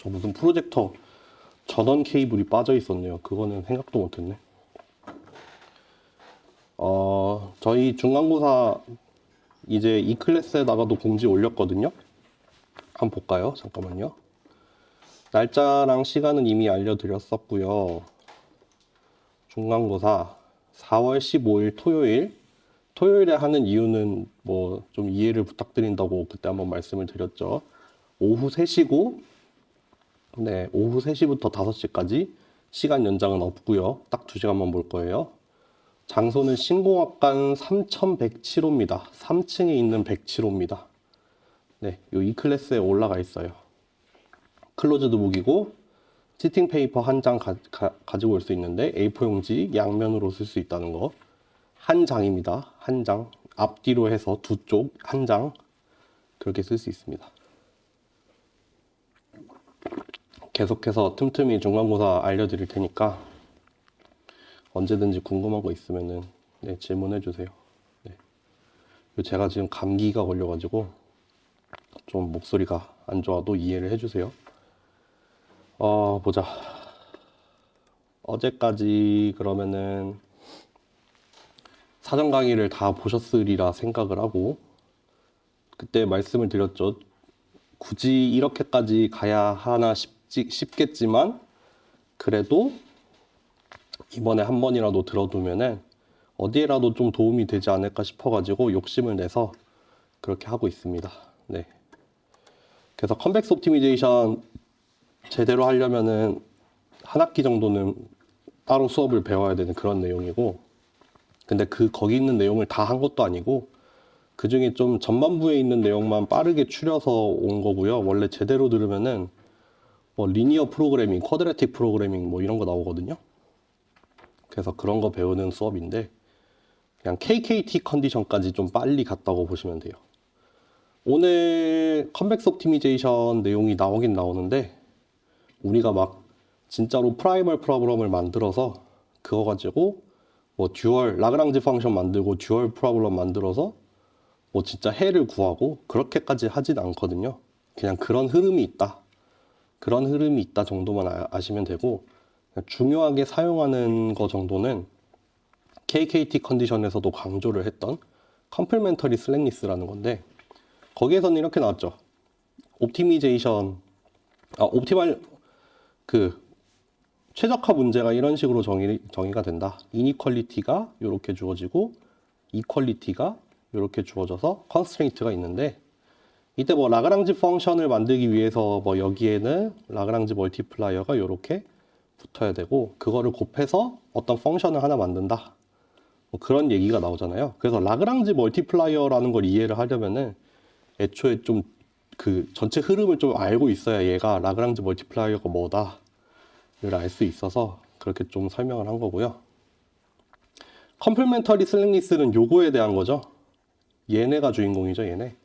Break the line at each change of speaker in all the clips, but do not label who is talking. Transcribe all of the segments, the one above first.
저 무슨 프로젝터 전원 케이블이 빠져 있었네요. 그거는 생각도 못했네. 저희 중간고사 이제 이 클래스에다가도 공지 올렸거든요. 한번 볼까요? 잠깐만요. 날짜랑 시간은 이미 알려드렸었고요. 중간고사 4월 15일 토요일에 하는 이유는 뭐 좀 이해를 부탁드린다고 그때 한번 말씀을 드렸죠. 오후 3시고, 네, 오후 3시부터 5시까지 시간 연장은 없고요. 딱 2시간만 볼 거예요. 장소는 신공학관 3107호입니다. 3층에 있는 107호입니다. 네, 요 이 클래스에 올라가 있어요. 클로즈드 북이고 치팅 페이퍼 한 장 가지고 올 수 있는데 A4 용지 양면으로 쓸 수 있다는 거. 한 장입니다. 한 장. 앞뒤로 해서 두 쪽 한 장. 그렇게 쓸 수 있습니다. 계속해서 틈틈이 중간고사 알려드릴 테니까 언제든지 궁금한 거 있으면은 네, 질문해 주세요. 네. 제가 지금 감기가 걸려가지고 좀 목소리가 안 좋아도 이해를 해주세요. 보자. 어제까지 그러면은 사전 강의를 다 보셨으리라 생각을 하고 그때 말씀을 드렸죠. 굳이 이렇게까지 가야 하나 싶겠지만 그래도 이번에 한 번이라도 들어두면은 어디에라도 좀 도움이 되지 않을까 싶어가지고 욕심을 내서 그렇게 하고 있습니다. 네. 그래서 컨벡스 옵티미제이션 제대로 하려면은 한 학기 정도는 따로 수업을 배워야 되는 그런 내용이고, 근데 거기 있는 내용을 다 한 것도 아니고 그 중에 좀 전반부에 있는 내용만 빠르게 추려서 온 거고요. 원래 제대로 들으면은 뭐 리니어 프로그래밍, 쿼드래틱 프로그래밍 뭐 이런 거 나오거든요. 그래서 그런 거 배우는 수업인데 그냥 KKT 컨디션까지 좀 빨리 갔다고 보시면 돼요. 오늘 컨벡스 옵티미제이션 내용이 나오긴 나오는데 우리가 막 진짜로 프라이멀 프로블럼을 만들어서 그거 가지고 뭐 듀얼 라그랑지 펑션 만들고 듀얼 프로블럼 만들어서 뭐 진짜 해를 구하고 그렇게까지 하진 않거든요. 그냥 그런 흐름이 있다 정도만 아시면 되고, 중요하게 사용하는 거 정도는 KKT 컨디션에서도 강조를 했던 컴플멘터리 슬랙니스라는 건데, 거기에서는 이렇게 나왔죠. 옵티미제이션, 옵티말, 최적화 문제가 이런 식으로 정의가 된다. 이니퀄리티가 이렇게 주어지고, 이퀄리티가 이렇게 주어져서 컨스트레인트가 있는데, 이때 뭐 라그랑지 펑션을 만들기 위해서 뭐 여기에는 라그랑지 멀티플라이어가 이렇게 붙어야 되고, 그거를 곱해서 어떤 펑션을 하나 만든다. 뭐 그런 얘기가 나오잖아요. 그래서 라그랑지 멀티플라이어라는 걸 이해를 하려면은 애초에 좀 전체 흐름을 좀 알고 있어야 얘가 라그랑지 멀티플라이어가 뭐다를 알 수 있어서 그렇게 좀 설명을 한 거고요. 컴플멘터리 슬랙니스는 요거에 대한 거죠. 얘네가 주인공이죠, 얘네.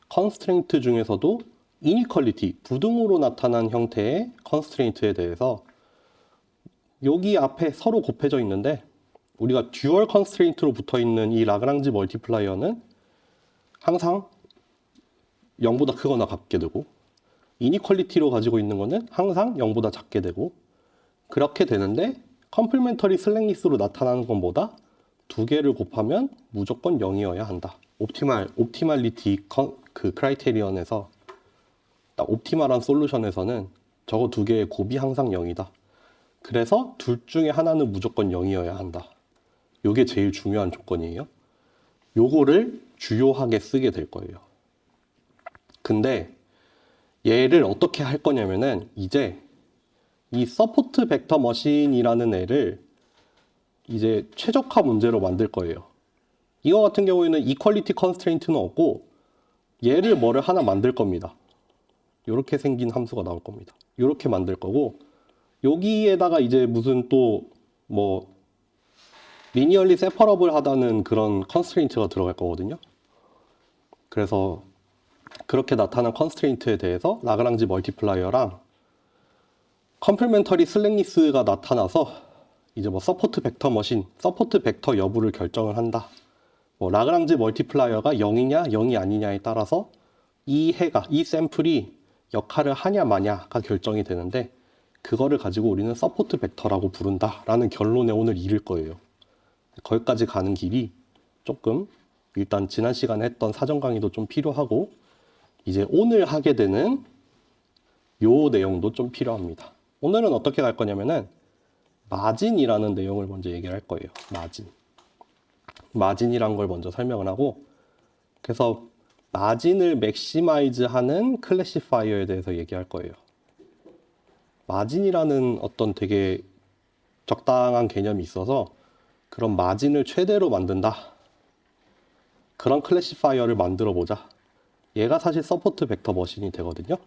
컨스트레인트 중에서도 이니퀄리티, 부등호로 나타난 형태의 컨스트레인트에 대해서 여기 앞에 서로 곱해져 있는데 우리가 듀얼 컨스트레인트로 붙어 있는 이 라그랑지 멀티플라이어는 항상 0보다 크거나 같게 되고, 이니퀄리티로 가지고 있는 거는 항상 0보다 작게 되고, 그렇게 되는데 컴플멘터리 슬랙니스로 나타나는 건 뭐다? 두 개를 곱하면 무조건 0이어야 한다. 옵티말리티 크라이테리언에서 딱 옵티말한 솔루션에서는 저거 두 개의 곱이 항상 0이다. 그래서 둘 중에 하나는 무조건 0이어야 한다. 요게 제일 중요한 조건이에요. 요거를 주요하게 쓰게 될 거예요. 근데 얘를 어떻게 할 거냐면은 이제 이 서포트 벡터 머신이라는 애를 이제 최적화 문제로 만들 거예요. 이거 같은 경우에는 이퀄리티 컨스트레인트는 없고 얘를 뭐를 하나 만들 겁니다. 이렇게 생긴 함수가 나올 겁니다. 이렇게 만들 거고, 여기에다가 이제 무슨 또 뭐 리니얼리 세퍼러블 하다는 그런 컨스트레인트가 들어갈 거거든요. 그래서 그렇게 나타난 컨스트레인트에 대해서 라그랑지 멀티플라이어랑 컴플멘터리 슬랙니스가 나타나서 이제 뭐 서포트 벡터 머신, 서포트 벡터 여부를 결정을 한다. 뭐 라그랑지 멀티플라이어가 0이냐 0이 아니냐에 따라서 이 샘플이 역할을 하냐 마냐가 결정이 되는데 그거를 가지고 우리는 서포트 벡터라고 부른다라는 결론에 오늘 이를 거예요. 거기까지 가는 길이 조금 일단 지난 시간에 했던 사전 강의도 좀 필요하고 이제 오늘 하게 되는 요 내용도 좀 필요합니다. 오늘은 어떻게 갈 거냐면은 마진이라는 내용을 먼저 얘기를 할 거예요. 마진이란 걸 먼저 설명을 하고 그래서 마진을 맥시마이즈 하는 클래시파이어에 대해서 얘기할 거예요. 마진이라는 어떤 되게 적당한 개념이 있어서 그런 마진을 최대로 만든다. 그런 클래시파이어를 만들어 보자. 얘가 사실 서포트 벡터 머신이 되거든요.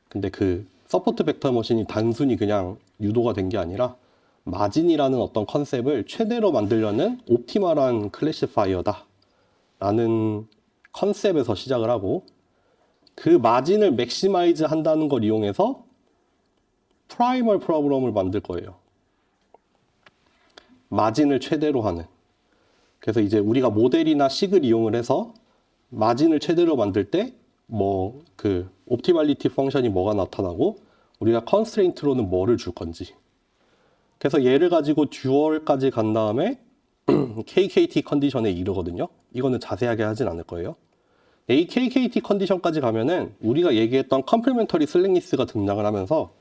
근데 그 서포트 벡터 머신이 단순히 그냥 유도가 된 게 아니라 마진이라는 어떤 컨셉을 최대로 만들려는 옵티멀한 클래시파이어다 라는 컨셉에서 시작을 하고 그 마진을 맥시마이즈 한다는 걸 이용해서 프라이멀 프로블럼을 만들 거예요. 마진을 최대로 하는. 그래서 이제 우리가 모델이나 식을 이용을 해서 마진을 최대로 만들 때 뭐 그 옵티멀리티 펑션이 뭐가 나타나고 우리가 컨스트레인트로는 뭐를 줄 건지. 그래서 얘를 가지고 듀얼까지 간 다음에 KKT 컨디션에 이르거든요. 이거는 자세하게 하진 않을 거예요. 이 KKT 컨디션까지 가면은 우리가 얘기했던 컴플리멘터리 슬랙니스가 등장을 하면서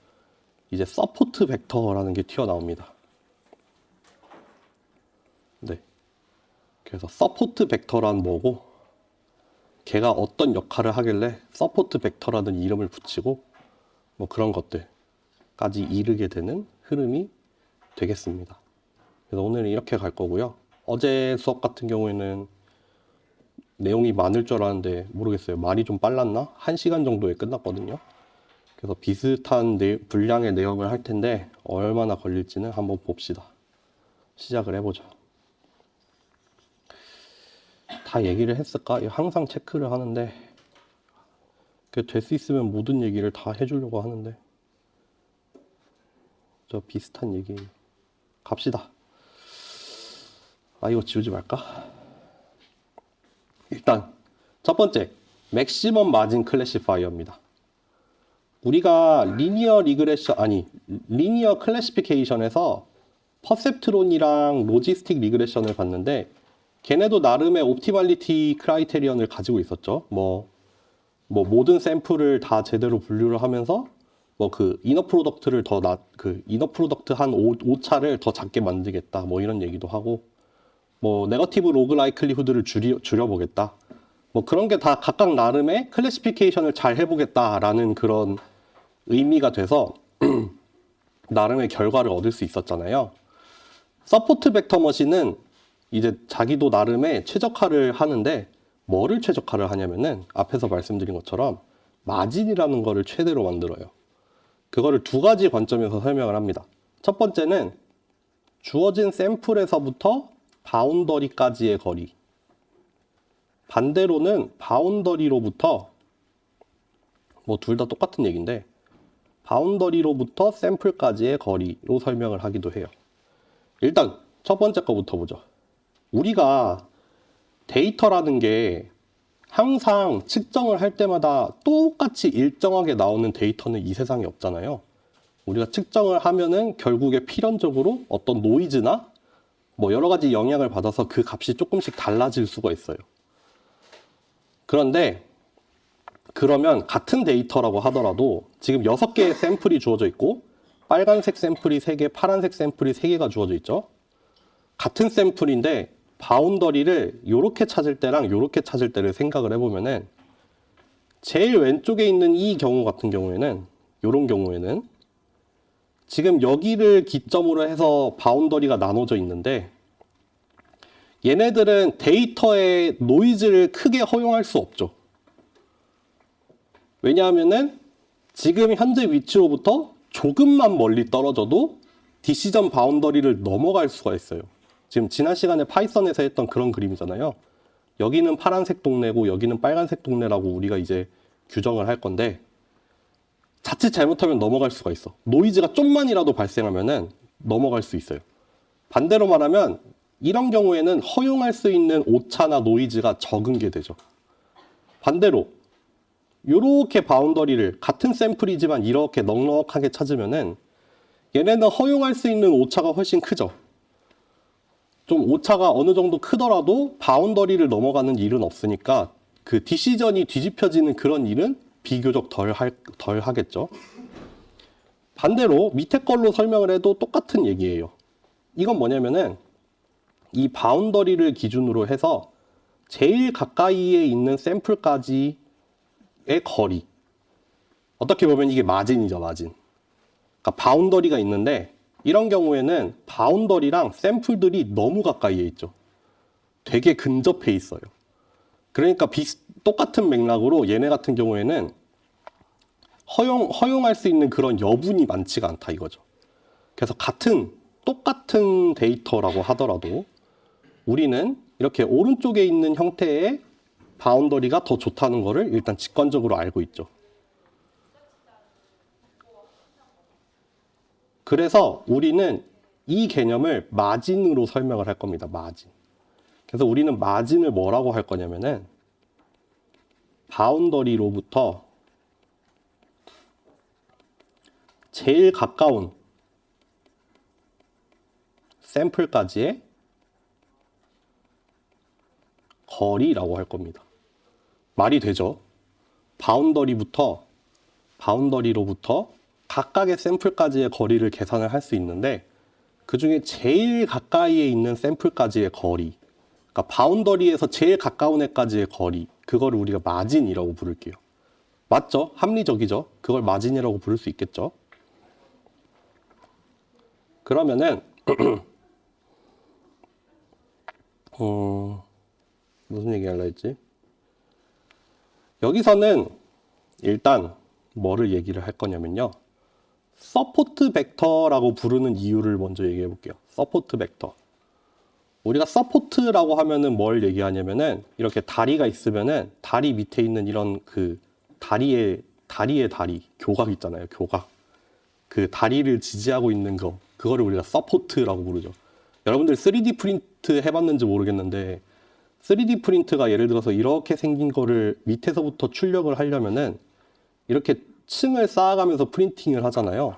이제 서포트 벡터라는 게 튀어나옵니다. 네. 그래서 서포트 벡터란 뭐고 걔가 어떤 역할을 하길래 서포트 벡터라는 이름을 붙이고 뭐 그런 것들까지 이르게 되는 흐름이 되겠습니다. 그래서 오늘은 이렇게 갈 거고요. 어제 수업 같은 경우에는 내용이 많을 줄 알았는데 모르겠어요. 말이 좀 빨랐나? 1시간 정도에 끝났거든요. 그래서 비슷한 분량의 내용을 할 텐데 얼마나 걸릴지는 한번 봅시다. 시작을 해보자. 다 얘기를 했을까? 항상 체크를 하는데 될 수 있으면 모든 얘기를 다 해주려고 하는데 저 비슷한 얘기 갑시다. 이거 지우지 말까? 일단 첫 번째 맥시멈 마진 클래시파이어입니다. 우리가 리니어 클래시피케이션에서 퍼셉트론이랑 로지스틱 리그레션을 봤는데 걔네도 나름의 옵티멀리티 크라이테리언을 가지고 있었죠. 뭐 모든 샘플을 다 제대로 분류를 하면서 뭐 그 이너 프로덕트를 이너 프로덕트 한 오차를 더 작게 만들겠다. 뭐 이런 얘기도 하고 뭐 네거티브 로그 라이클리후드를 줄여보겠다. 뭐 그런 게 다 각각 나름의 클래시피케이션을 잘 해보겠다라는 그런 의미가 돼서 나름의 결과를 얻을 수 있었잖아요. 서포트 벡터 머신은 이제 자기도 나름의 최적화를 하는데 뭐를 최적화를 하냐면은 앞에서 말씀드린 것처럼 마진이라는 거를 최대로 만들어요. 그거를 두 가지 관점에서 설명을 합니다. 첫 번째는 주어진 샘플에서부터 바운더리까지의 거리. 반대로는 바운더리로부터 뭐 둘 다 똑같은 얘기인데 바운더리로부터 샘플까지의 거리로 설명을 하기도 해요. 일단 첫 번째 거부터 보죠. 우리가 데이터라는 게 항상 측정을 할 때마다 똑같이 일정하게 나오는 데이터는 이 세상에 없잖아요. 우리가 측정을 하면은 결국에 필연적으로 어떤 노이즈나 뭐 여러 가지 영향을 받아서 그 값이 조금씩 달라질 수가 있어요. 그런데 그러면 같은 데이터라고 하더라도 지금 6개의 샘플이 주어져 있고 빨간색 샘플이 3개, 파란색 샘플이 3개가 주어져 있죠. 같은 샘플인데 바운더리를 요렇게 찾을 때랑 요렇게 찾을 때를 생각을 해보면은 제일 왼쪽에 있는 이 경우 같은 경우에는 요런 경우에는 지금 여기를 기점으로 해서 바운더리가 나눠져 있는데 얘네들은 데이터의 노이즈를 크게 허용할 수 없죠. 왜냐하면은 지금 현재 위치로부터 조금만 멀리 떨어져도 디시전 바운더리를 넘어갈 수가 있어요. 지금 지난 시간에 파이썬에서 했던 그런 그림이잖아요. 여기는 파란색 동네고 여기는 빨간색 동네라고 우리가 이제 규정을 할 건데 자칫 잘못하면 넘어갈 수가 있어. 노이즈가 좀만이라도 발생하면은 넘어갈 수 있어요. 반대로 말하면 이런 경우에는 허용할 수 있는 오차나 노이즈가 적은 게 되죠. 반대로 요렇게 바운더리를 같은 샘플이지만 이렇게 넉넉하게 찾으면은 얘네는 허용할 수 있는 오차가 훨씬 크죠. 좀 오차가 어느 정도 크더라도 바운더리를 넘어가는 일은 없으니까 그 디시전이 뒤집혀지는 그런 일은 비교적 덜 하겠죠. 반대로 밑에 걸로 설명을 해도 똑같은 얘기예요. 이건 뭐냐면은 이 바운더리를 기준으로 해서 제일 가까이에 있는 샘플까지의 거리. 어떻게 보면 이게 마진이죠, 마진. 그러니까 바운더리가 있는데 이런 경우에는 바운더리랑 샘플들이 너무 가까이에 있죠. 되게 근접해 있어요. 그러니까 똑같은 맥락으로 얘네 같은 경우에는 허용할 수 있는 그런 여분이 많지가 않다 이거죠. 그래서 똑같은 데이터라고 하더라도 우리는 이렇게 오른쪽에 있는 형태의 바운더리가 더 좋다는 거를 일단 직관적으로 알고 있죠. 그래서 우리는 이 개념을 마진으로 설명을 할 겁니다. 마진. 그래서 우리는 마진을 뭐라고 할 거냐면은 바운더리로부터 제일 가까운 샘플까지의 거리라고 할 겁니다. 말이 되죠? 바운더리로부터 각각의 샘플까지의 거리를 계산을 할 수 있는데 그 중에 제일 가까이에 있는 샘플까지의 거리, 그러니까 바운더리에서 제일 가까운 애까지의 거리, 그거를 우리가 마진이라고 부를게요. 맞죠? 합리적이죠? 그걸 마진이라고 부를 수 있겠죠? 그러면은 무슨 얘기 하려 했지? 여기서는 일단 뭐를 얘기를 할 거냐면요. 서포트 벡터라고 부르는 이유를 먼저 얘기해 볼게요. 서포트 벡터. 우리가 서포트라고 하면은 뭘 얘기하냐면은 이렇게 다리가 있으면은 다리 밑에 있는 이런 그 다리의 다리, 교각 있잖아요. 교각. 그 다리를 지지하고 있는 거. 그거를 우리가 서포트라고 부르죠. 여러분들 3D 프린트 해봤는지 모르겠는데 3D 프린트가 예를 들어서 이렇게 생긴 거를 밑에서부터 출력을 하려면은 이렇게 층을 쌓아가면서 프린팅을 하잖아요.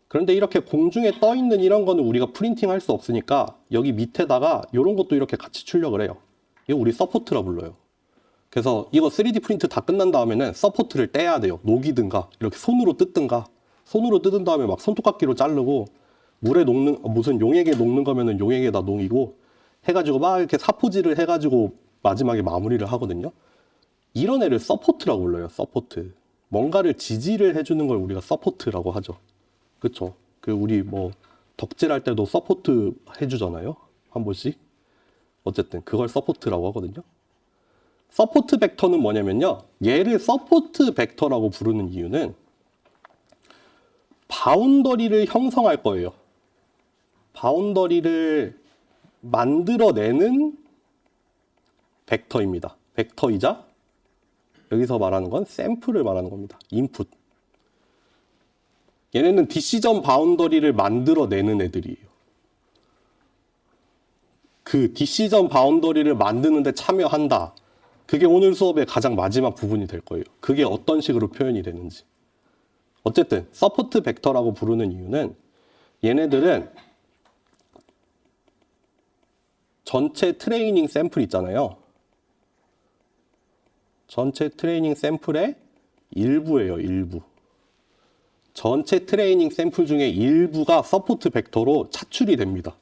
그런데 이렇게 공중에 떠 있는 이런 거는 우리가 프린팅 할 수 없으니까 여기 밑에다가 이런 것도 이렇게 같이 출력을 해요. 이거 우리 서포트라 불러요. 그래서 이거 3D 프린트 다 끝난 다음에는 서포트를 떼야 돼요. 녹이든가 이렇게 손으로 뜯든가. 손으로 뜯은 다음에 막 손톱깎이로 자르고 물에 녹는 무슨 용액에 녹는 거면은 용액에다 녹이고 해가지고 막 이렇게 사포질을 해가지고 마지막에 마무리를 하거든요. 이런 애를 서포트라고 불러요. 서포트. 뭔가를 지지를 해주는 걸 우리가 서포트라고 하죠. 그쵸? 그 우리 뭐 덕질할 때도 서포트 해주잖아요. 한 번씩. 어쨌든 그걸 서포트라고 하거든요. 서포트 벡터는 뭐냐면요. 얘를 서포트 벡터라고 부르는 이유는 바운더리를 형성할 거예요. 바운더리를 만들어내는 벡터입니다. 벡터이자 여기서 말하는 건 샘플을 말하는 겁니다. 인풋. 얘네는 디시전 바운더리를 만들어내는 애들이에요. 그 디시전 바운더리를 만드는데 참여한다. 그게 오늘 수업의 가장 마지막 부분이 될 거예요. 그게 어떤 식으로 표현이 되는지. 어쨌든 서포트 벡터라고 부르는 이유는 얘네들은 전체 트레이닝 샘플 있잖아요. 전체 트레이닝 샘플의 일부예요, 일부. 전체 트레이닝 샘플 중에 일부가 서포트 벡터로 차출이 됩니다.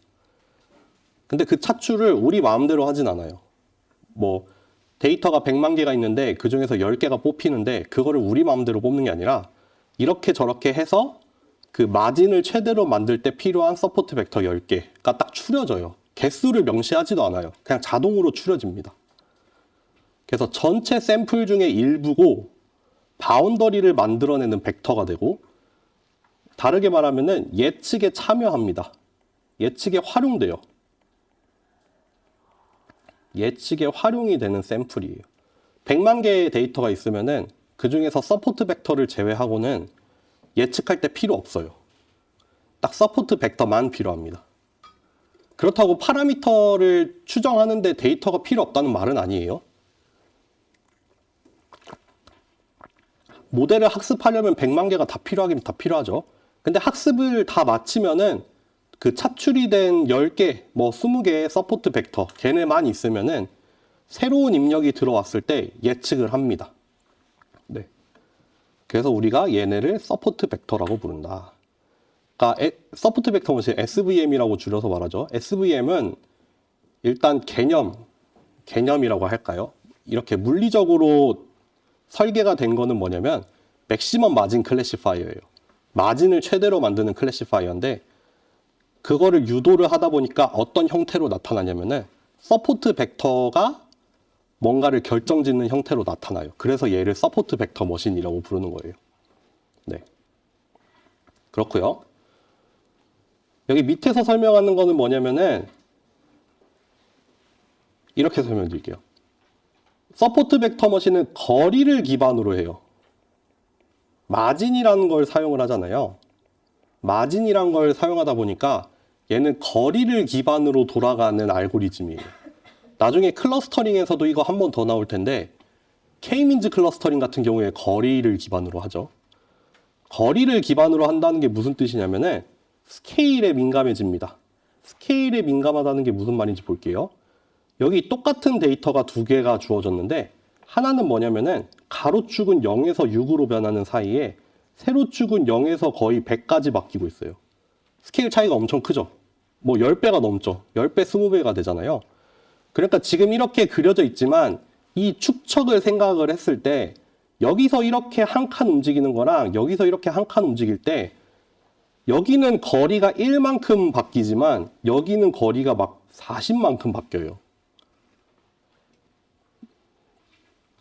근데 그 차출을 우리 마음대로 하진 않아요. 뭐 데이터가 100만 개가 있는데 그 중에서 10개가 뽑히는데 그거를 우리 마음대로 뽑는 게 아니라 이렇게 저렇게 해서 그 마진을 최대로 만들 때 필요한 서포트 벡터 10개가 딱 추려져요. 개수를 명시하지도 않아요. 그냥 자동으로 추려집니다. 그래서 전체 샘플 중에 일부고 바운더리를 만들어내는 벡터가 되고 다르게 말하면은 예측에 참여합니다. 예측에 활용돼요. 예측에 활용이 되는 샘플이에요. 100만 개의 데이터가 있으면은 그 중에서 서포트 벡터를 제외하고는 예측할 때 필요 없어요. 딱 서포트 벡터만 필요합니다. 그렇다고 파라미터를 추정하는데 데이터가 필요 없다는 말은 아니에요. 모델을 학습하려면 100만 개가 다 필요하긴 다 필요하죠. 근데 학습을 다 마치면은 그 차출이 된 10개, 뭐 20개의 서포트 벡터, 걔네만 있으면은 새로운 입력이 들어왔을 때 예측을 합니다. 네. 그래서 우리가 얘네를 서포트 벡터라고 부른다. 그러니까 서포트 벡터 뭐지? SVM이라고 줄여서 말하죠. SVM은 일단 개념이라고 할까요? 이렇게 물리적으로 설계가 된 거는 뭐냐면 맥시멈 마진 클래시파이어예요. 마진을 최대로 만드는 클래시파이어인데 그거를 유도를 하다 보니까 어떤 형태로 나타나냐면은 서포트 벡터가 뭔가를 결정짓는 형태로 나타나요. 그래서 얘를 서포트 벡터 머신이라고 부르는 거예요. 네. 그렇고요. 여기 밑에서 설명하는 거는 뭐냐면은 이렇게 설명드릴게요. 서포트 벡터 머신은 거리를 기반으로 해요. 마진이라는 걸 사용을 하잖아요. 마진이란 걸 사용하다 보니까 얘는 거리를 기반으로 돌아가는 알고리즘이에요. 나중에 클러스터링에서도 이거 한 번 더 나올 텐데 K-민즈 클러스터링 같은 경우에 거리를 기반으로 하죠. 거리를 기반으로 한다는 게 무슨 뜻이냐면은 스케일에 민감해집니다. 스케일에 민감하다는 게 무슨 말인지 볼게요. 여기 똑같은 데이터가 두 개가 주어졌는데 하나는 뭐냐면은 가로축은 0에서 6으로 변하는 사이에 세로축은 0에서 거의 100까지 바뀌고 있어요. 스케일 차이가 엄청 크죠. 뭐 10배가 넘죠. 10배, 20배가 되잖아요. 그러니까 지금 이렇게 그려져 있지만 이 축척을 생각을 했을 때 여기서 이렇게 한 칸 움직이는 거랑 여기서 이렇게 한 칸 움직일 때 여기는 거리가 1만큼 바뀌지만 여기는 거리가 막 40만큼 바뀌어요.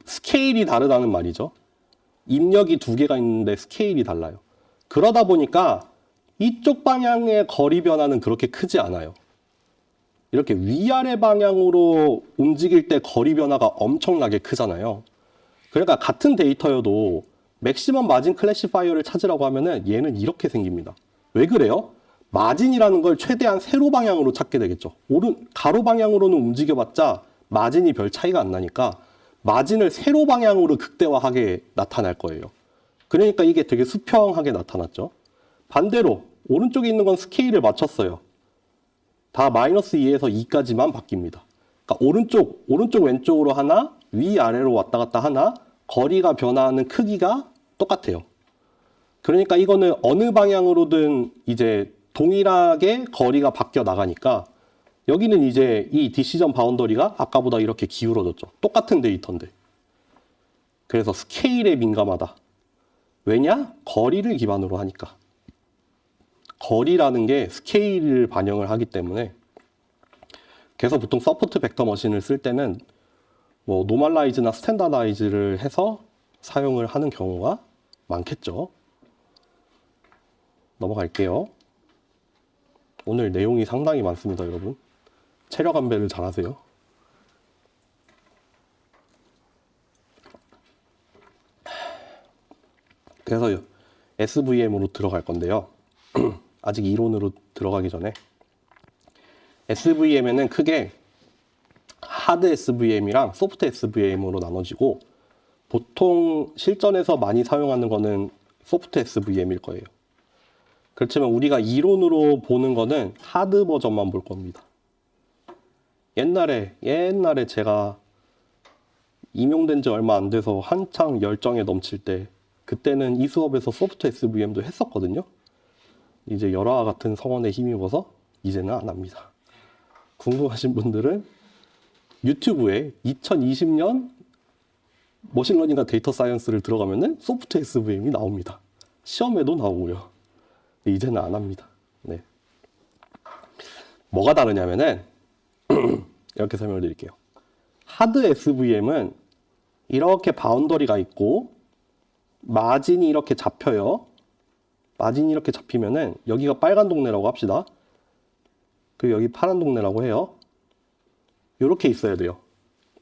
스케일이 다르다는 말이죠. 입력이 두 개가 있는데 스케일이 달라요. 그러다 보니까 이쪽 방향의 거리 변화는 그렇게 크지 않아요. 이렇게 위아래 방향으로 움직일 때 거리 변화가 엄청나게 크잖아요. 그러니까 같은 데이터여도 맥시멈 마진 클래시파이어를 찾으라고 하면은 얘는 이렇게 생깁니다. 왜 그래요? 마진이라는 걸 최대한 세로 방향으로 찾게 되겠죠. 가로 방향으로는 움직여봤자 마진이 별 차이가 안 나니까 마진을 세로 방향으로 극대화하게 나타날 거예요. 그러니까 이게 되게 수평하게 나타났죠. 반대로 오른쪽에 있는 건 스케일을 맞췄어요. 다 마이너스 2에서 2까지만 바뀝니다. 그러니까 오른쪽 왼쪽으로 하나, 위아래로 왔다 갔다 하나, 거리가 변화하는 크기가 똑같아요. 그러니까 이거는 어느 방향으로든 이제 동일하게 거리가 바뀌어 나가니까 여기는 이제 이 디시전 바운더리가 아까보다 이렇게 기울어졌죠. 똑같은 데이터인데. 그래서 스케일에 민감하다. 왜냐? 거리를 기반으로 하니까. 거리라는 게 스케일을 반영을 하기 때문에 그래서 보통 서포트 벡터 머신을 쓸 때는 뭐 노멀라이즈나 스탠다다이즈를 해서 사용을 하는 경우가 많겠죠. 넘어갈게요. 오늘 내용이 상당히 많습니다, 여러분. 체력 안배를 잘하세요. 그래서 SVM으로 들어갈 건데요. 아직 이론으로 들어가기 전에 SVM에는 크게 하드 SVM이랑 소프트 SVM으로 나눠지고 보통 실전에서 많이 사용하는 거는 소프트 SVM일 거예요. 그렇지만 우리가 이론으로 보는 거는 하드 버전만 볼 겁니다. 옛날에 제가 임용된 지 얼마 안 돼서 한창 열정에 넘칠 때 그때는 이 수업에서 소프트 SVM도 했었거든요. 이제 열화와 같은 성원에 힘입어서 이제는 안 합니다. 궁금하신 분들은 유튜브에 2020년 머신러닝과 데이터 사이언스를 들어가면은 소프트 SVM이 나옵니다. 시험에도 나오고요. 이제는 안 합니다. 네. 뭐가 다르냐면은 이렇게 설명을 드릴게요. 하드 SVM은 이렇게 바운더리가 있고 마진이 이렇게 잡혀요. 마진이 이렇게 잡히면은 여기가 빨간 동네라고 합시다. 그리고 여기 파란 동네라고 해요. 이렇게 있어야 돼요.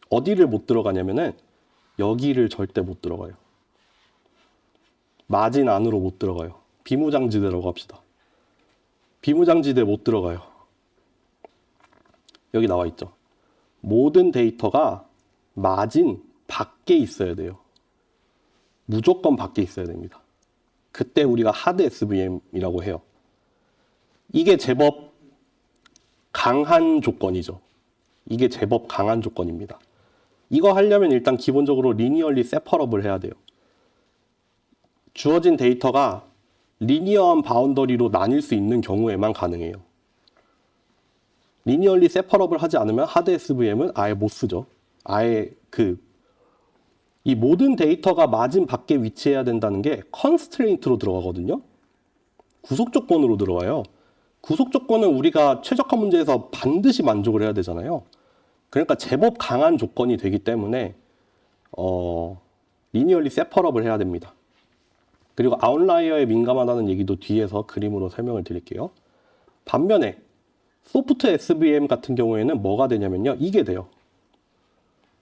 어디를 못 들어가냐면은 여기를 절대 못 들어가요. 마진 안으로 못 들어가요. 비무장지대라고 합시다. 비무장지대 못 들어가요. 여기 나와 있죠. 모든 데이터가 마진 밖에 있어야 돼요. 무조건 밖에 있어야 됩니다. 그때 우리가 하드 SVM이라고 해요. 이게 제법 강한 조건이죠. 이게 제법 강한 조건입니다. 이거 하려면 일단 기본적으로 리니얼리 세퍼러블 해야 돼요. 주어진 데이터가 리니어한 바운더리로 나뉠 수 있는 경우에만 가능해요. 리니얼리 세퍼러블 하지 않으면 하드 SVM은 아예 못 쓰죠. 아예 이 모든 데이터가 마진 밖에 위치해야 된다는 게 컨스트레인트로 들어가거든요. 구속 조건으로 들어와요. 구속 조건은 우리가 최적화 문제에서 반드시 만족을 해야 되잖아요. 그러니까 제법 강한 조건이 되기 때문에 리니얼리 세퍼러블 해야 됩니다. 그리고 아웃라이어에 민감하다는 얘기도 뒤에서 그림으로 설명을 드릴게요. 반면에 소프트 SVM 같은 경우에는 뭐가 되냐면요. 이게 돼요.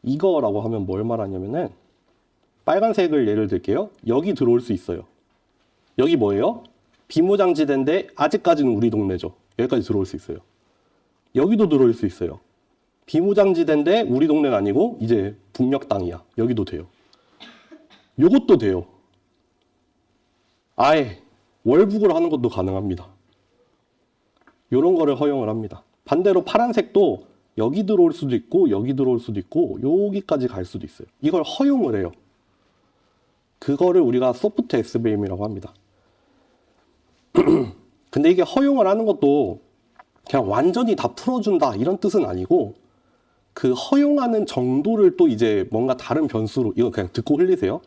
이거라고 하면 뭘 말하냐면은 빨간색을 예를 들게요. 여기 들어올 수 있어요. 여기 뭐예요? 비무장지대인데 아직까지는 우리 동네죠. 여기까지 들어올 수 있어요. 여기도 들어올 수 있어요. 비무장지대인데 우리 동네는 아니고 이제 북녘 땅이야. 여기도 돼요. 요것도 돼요. 아예 월북을 하는 것도 가능합니다. 요런 거를 허용을 합니다. 반대로 파란색도 여기 들어올 수도 있고 여기 들어올 수도 있고 여기까지 갈 수도 있어요. 이걸 허용을 해요. 그거를 우리가 소프트 SVM이라고 합니다. 근데 이게 허용을 하는 것도 그냥 완전히 다 풀어준다 이런 뜻은 아니고 그 허용하는 정도를 또 이제 뭔가 다른 변수로 이거 그냥 듣고 흘리세요.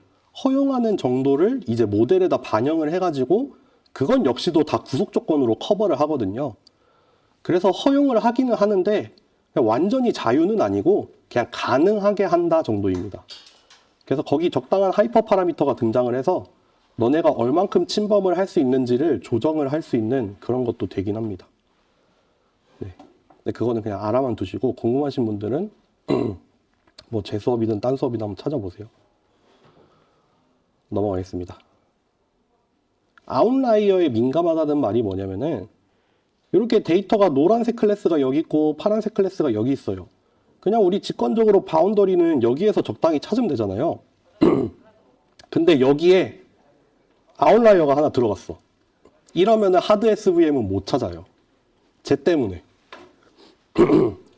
허용하는 정도를 이제 모델에다 반영을 해가지고 그건 역시도 다 구속 조건으로 커버를 하거든요. 그래서 허용을 하기는 하는데 그냥 완전히 자유는 아니고 그냥 가능하게 한다 정도입니다. 그래서 거기 적당한 하이퍼 파라미터가 등장을 해서 너네가 얼만큼 침범을 할 수 있는지를 조정을 할 수 있는 그런 것도 되긴 합니다. 네. 근데 그거는 그냥 알아만 두시고 궁금하신 분들은 뭐 제 수업이든 딴 수업이든 한번 찾아보세요. 넘어가겠습니다. 아웃라이어에 민감하다는 말이 뭐냐면은 이렇게 데이터가 노란색 클래스가 여기 있고 파란색 클래스가 여기 있어요. 그냥 우리 직관적으로 바운더리는 여기에서 적당히 찾으면 되잖아요. 근데 여기에 아웃라이어가 하나 들어갔어. 이러면은 하드 SVM은 못 찾아요. 쟤 때문에.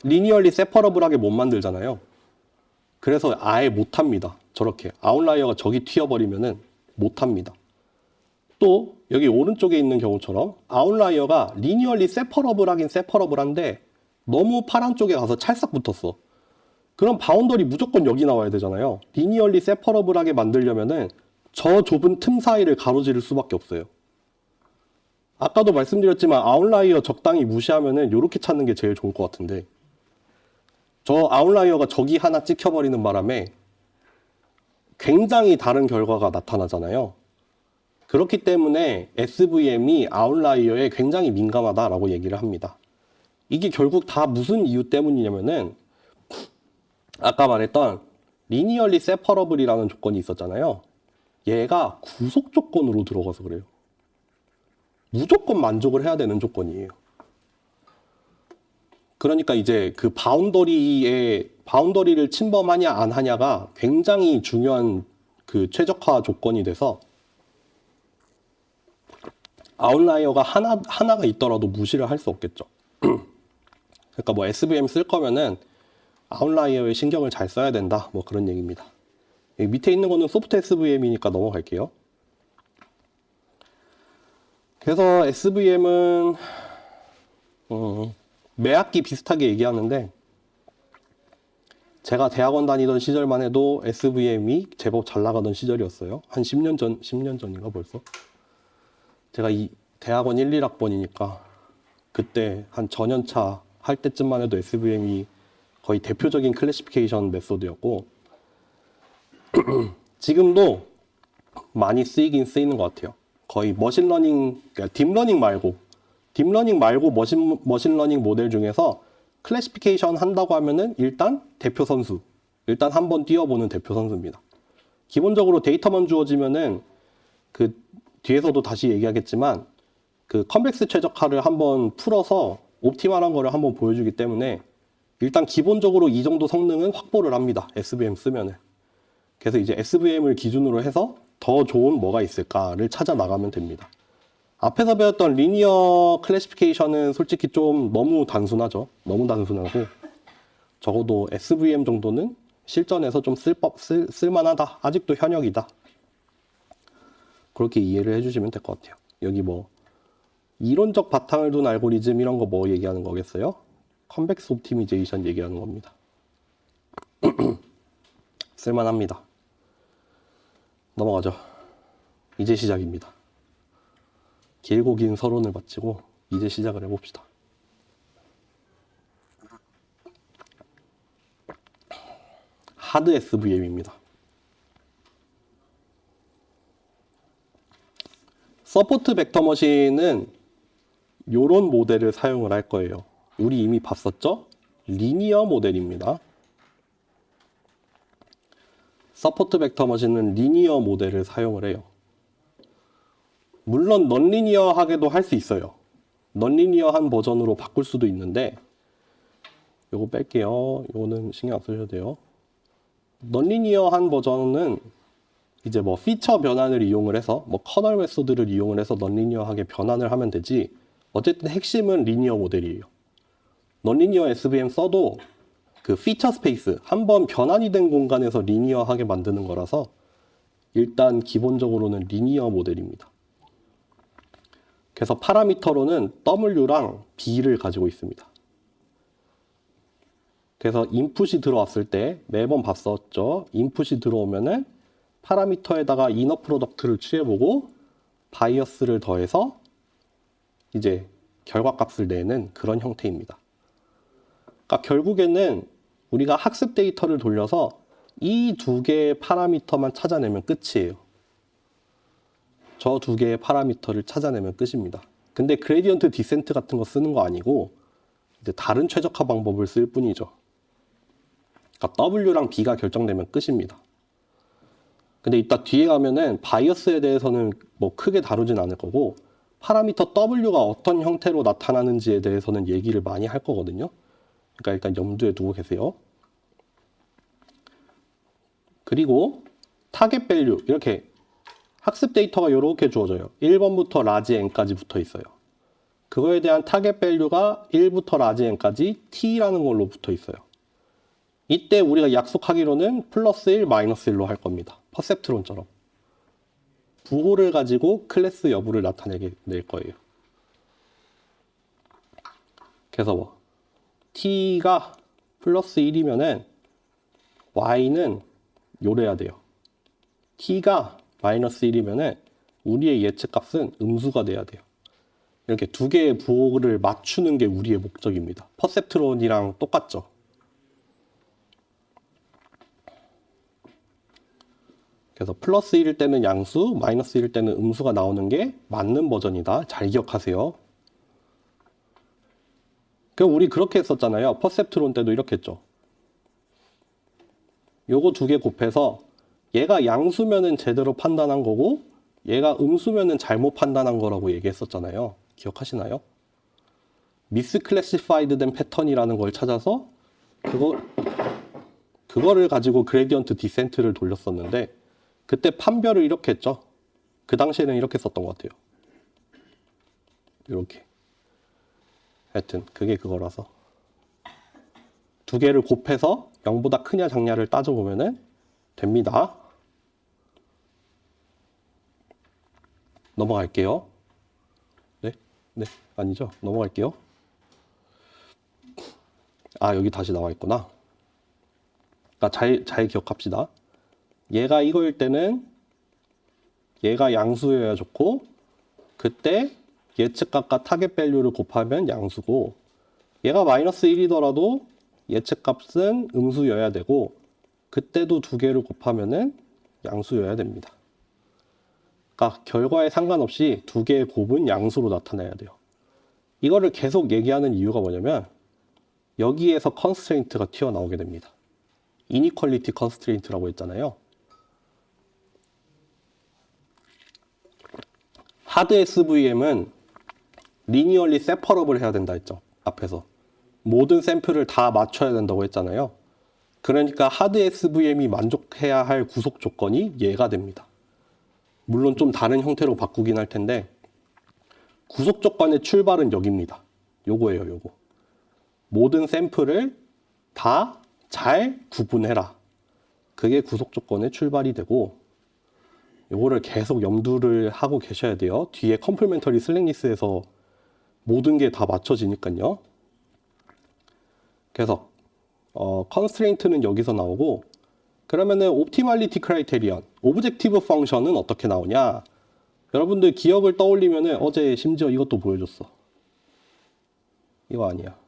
리니얼리 세퍼러블하게 못 만들잖아요. 그래서 아예 못 합니다. 저렇게. 아웃라이어가 저기 튀어버리면은 못 합니다. 또 여기 오른쪽에 있는 경우처럼 아웃라이어가 리니얼리 세퍼러블하긴 세퍼러블한데 너무 파란 쪽에 가서 찰싹 붙었어. 그럼 바운더리 무조건 여기 나와야 되잖아요. 리니얼리 세퍼러블하게 만들려면은 저 좁은 틈 사이를 가로지를 수밖에 없어요. 아까도 말씀드렸지만 아웃라이어 적당히 무시하면은 이렇게 찾는 게 제일 좋을 것 같은데 저 아웃라이어가 저기 하나 찍혀버리는 바람에 굉장히 다른 결과가 나타나잖아요. 그렇기 때문에 SVM이 아웃라이어에 굉장히 민감하다라고 얘기를 합니다. 이게 결국 다 무슨 이유 때문이냐면은 아까 말했던 리니얼리 세퍼러블이라는 조건이 있었잖아요. 얘가 구속 조건으로 들어가서 그래요. 무조건 만족을 해야 되는 조건이에요. 그러니까 이제 그 바운더리를 침범하냐 안 하냐가 굉장히 중요한 그 최적화 조건이 돼서 아웃라이어가 하나가 있더라도 무시를 할 수 없겠죠. 그러니까 뭐 SVM 쓸 거면은 아웃라이어에 신경을 잘 써야 된다. 뭐 그런 얘기입니다. 여기 밑에 있는 거는 소프트 SVM이니까 넘어갈게요. 그래서 SVM은 매 학기 비슷하게 얘기하는데 제가 대학원 다니던 시절만 해도 SVM이 제법 잘 나가던 시절이었어요. 한 10년 전인가 벌써. 제가 이 대학원 1, 1학번이니까 그때 한 전연차 할 때쯤만 해도 SVM이 거의 대표적인 클래시피케이션 메소드였고 지금도 많이 쓰이긴 쓰이는 것 같아요. 거의 머신러닝, 그러니까 딥러닝 말고 머신러닝 모델 중에서 클래시피케이션 한다고 하면은 일단 대표 선수, 일단 한번 뛰어보는 대표 선수입니다. 기본적으로 데이터만 주어지면은 그 뒤에서도 다시 얘기하겠지만 그 컨벡스 최적화를 한번 풀어서 옵티멀한 거를 한번 보여주기 때문에 일단 기본적으로 이 정도 성능은 확보를 합니다. SVM 쓰면은. 그래서 이제 SVM을 기준으로 해서 더 좋은 뭐가 있을까를 찾아 나가면 됩니다. 앞에서 배웠던 리니어 클래시피케이션은 솔직히 좀 너무 단순하죠. 너무 단순하고 적어도 SVM 정도는 실전에서 좀 쓸만하다. 아직도 현역이다. 그렇게 이해를 해주시면 될 것 같아요. 여기 뭐 이론적 바탕을 둔 알고리즘 이런 거 뭐 얘기하는 거겠어요? 컨벡스 옵티미제이션 얘기하는 겁니다. 쓸만합니다. 넘어가죠. 이제 시작입니다. 길고 긴 서론을 마치고 이제 시작을 해봅시다. 하드 SVM입니다. 서포트 벡터 머신은 이런 모델을 사용을 할 거예요. 우리 이미 봤었죠? 리니어 모델입니다. 서포트 벡터 머신은 리니어 모델을 사용을 해요. 물론 넌리니어하게도 할 수 있어요. 넌리니어한 버전으로 바꿀 수도 있는데 요거 뺄게요. 요거는 신경 안 쓰셔도 돼요. 넌리니어한 버전은 이제 뭐 피처 변환을 이용을 해서 뭐 커널 메소드를 이용을 해서 넌리니어하게 변환을 하면 되지. 어쨌든 핵심은 리니어 모델이에요. 넌리니어 SVM 써도 그 피처 스페이스 한번 변환이 된 공간에서 리니어하게 만드는 거라서 일단 기본적으로는 리니어 모델입니다. 그래서 파라미터로는 W랑 B를 가지고 있습니다. 그래서 인풋이 들어왔을 때 매번 봤었죠. 인풋이 들어오면은 파라미터에다가 이너 프로덕트를 취해보고 바이어스를 더해서 이제 결과값을 내는 그런 형태입니다. 그러니까 결국에는 우리가 학습 데이터를 돌려서 이 두 개의 파라미터만 찾아내면 끝이에요. 저 두 개의 파라미터를 찾아내면 끝입니다. 근데 그레디언트 디센트 같은 거 쓰는 거 아니고 이제 다른 최적화 방법을 쓸 뿐이죠. 그러니까 W랑 B가 결정되면 끝입니다. 근데 이따 뒤에 가면은 바이어스에 대해서는 뭐 크게 다루진 않을 거고 파라미터 W가 어떤 형태로 나타나는지에 대해서는 얘기를 많이 할 거거든요. 그러니까 일단 염두에 두고 계세요. 그리고 타겟 밸류 이렇게 학습 데이터가 이렇게 주어져요. 1번부터 라지 n까지 붙어 있어요. 그거에 대한 타겟 밸류가 1부터 라지 n까지 t라는 걸로 붙어 있어요. 이때 우리가 약속하기로는 플러스 1, 마이너스 1로 할 겁니다. 퍼셉트론처럼. 부호를 가지고 클래스 여부를 나타내게 낼 거예요. 그래서 뭐 t가 플러스 1이면은 y는 요래야 돼요. t가 마이너스 1이면은 우리의 예측값은 음수가 돼야 돼요. 이렇게 두 개의 부호를 맞추는 게 우리의 목적입니다. 퍼셉트론이랑 똑같죠. 그래서 플러스 1일 때는 양수, 마이너스 1일 때는 음수가 나오는 게 맞는 버전이다. 잘 기억하세요. 그럼 우리 그렇게 했었잖아요. 퍼셉트론 때도 이렇게 했죠. 요거 두 개 곱해서 얘가 양수면은 제대로 판단한 거고 얘가 음수면은 잘못 판단한 거라고 얘기했었잖아요. 기억하시나요? 미스클래시파이드 된 패턴이라는 걸 찾아서 그거를 가지고 그레디언트 디센트를 돌렸었는데 그때 판별을 이렇게 했죠. 그 당시에는 이렇게 썼던 것 같아요. 이렇게. 하여튼 그게 그거라서 두 개를 곱해서 0보다 크냐 작냐를 따져보면 됩니다. 넘어갈게요. 네, 아니죠. 넘어갈게요. 아, 여기 다시 나와 있구나. 그러니까 잘 기억합시다. 얘가 이거일 때는 얘가 양수여야 좋고 그때 예측값과 타겟 밸류를 곱하면 양수고 얘가 마이너스 1이더라도 예측값은 음수여야 되고 그때도 두 개를 곱하면은 양수여야 됩니다. 그러니까 결과에 상관없이 두 개의 곱은 양수로 나타나야 돼요. 이거를 계속 얘기하는 이유가 뭐냐면 여기에서 컨스트레인트가 튀어나오게 됩니다. 이니퀄리티 컨스트레인트라고 했잖아요. 하드 SVM은 리니얼리 세퍼러블 해야 된다 했죠. 앞에서. 모든 샘플을 다 맞춰야 된다고 했잖아요. 그러니까 하드 SVM이 만족해야 할 구속 조건이 얘가 됩니다. 물론 좀 다른 형태로 바꾸긴 할 텐데 구속 조건의 출발은 여기입니다. 요거예요, 요거. 모든 샘플을 다 잘 구분해라. 그게 구속 조건의 출발이 되고 요거를 계속 염두를 하고 계셔야 돼요. 뒤에 컴플멘터리 슬랙리스에서 모든 게 다 맞춰지니까요. 그래서 컨스트레인트는 여기서 나오고 그러면은 옵티멀리티 크라이테리언, 오브젝티브 펑션은 어떻게 나오냐? 여러분들 기억을 떠올리면은 어제 심지어 이것도 보여줬어. 이거 아니야.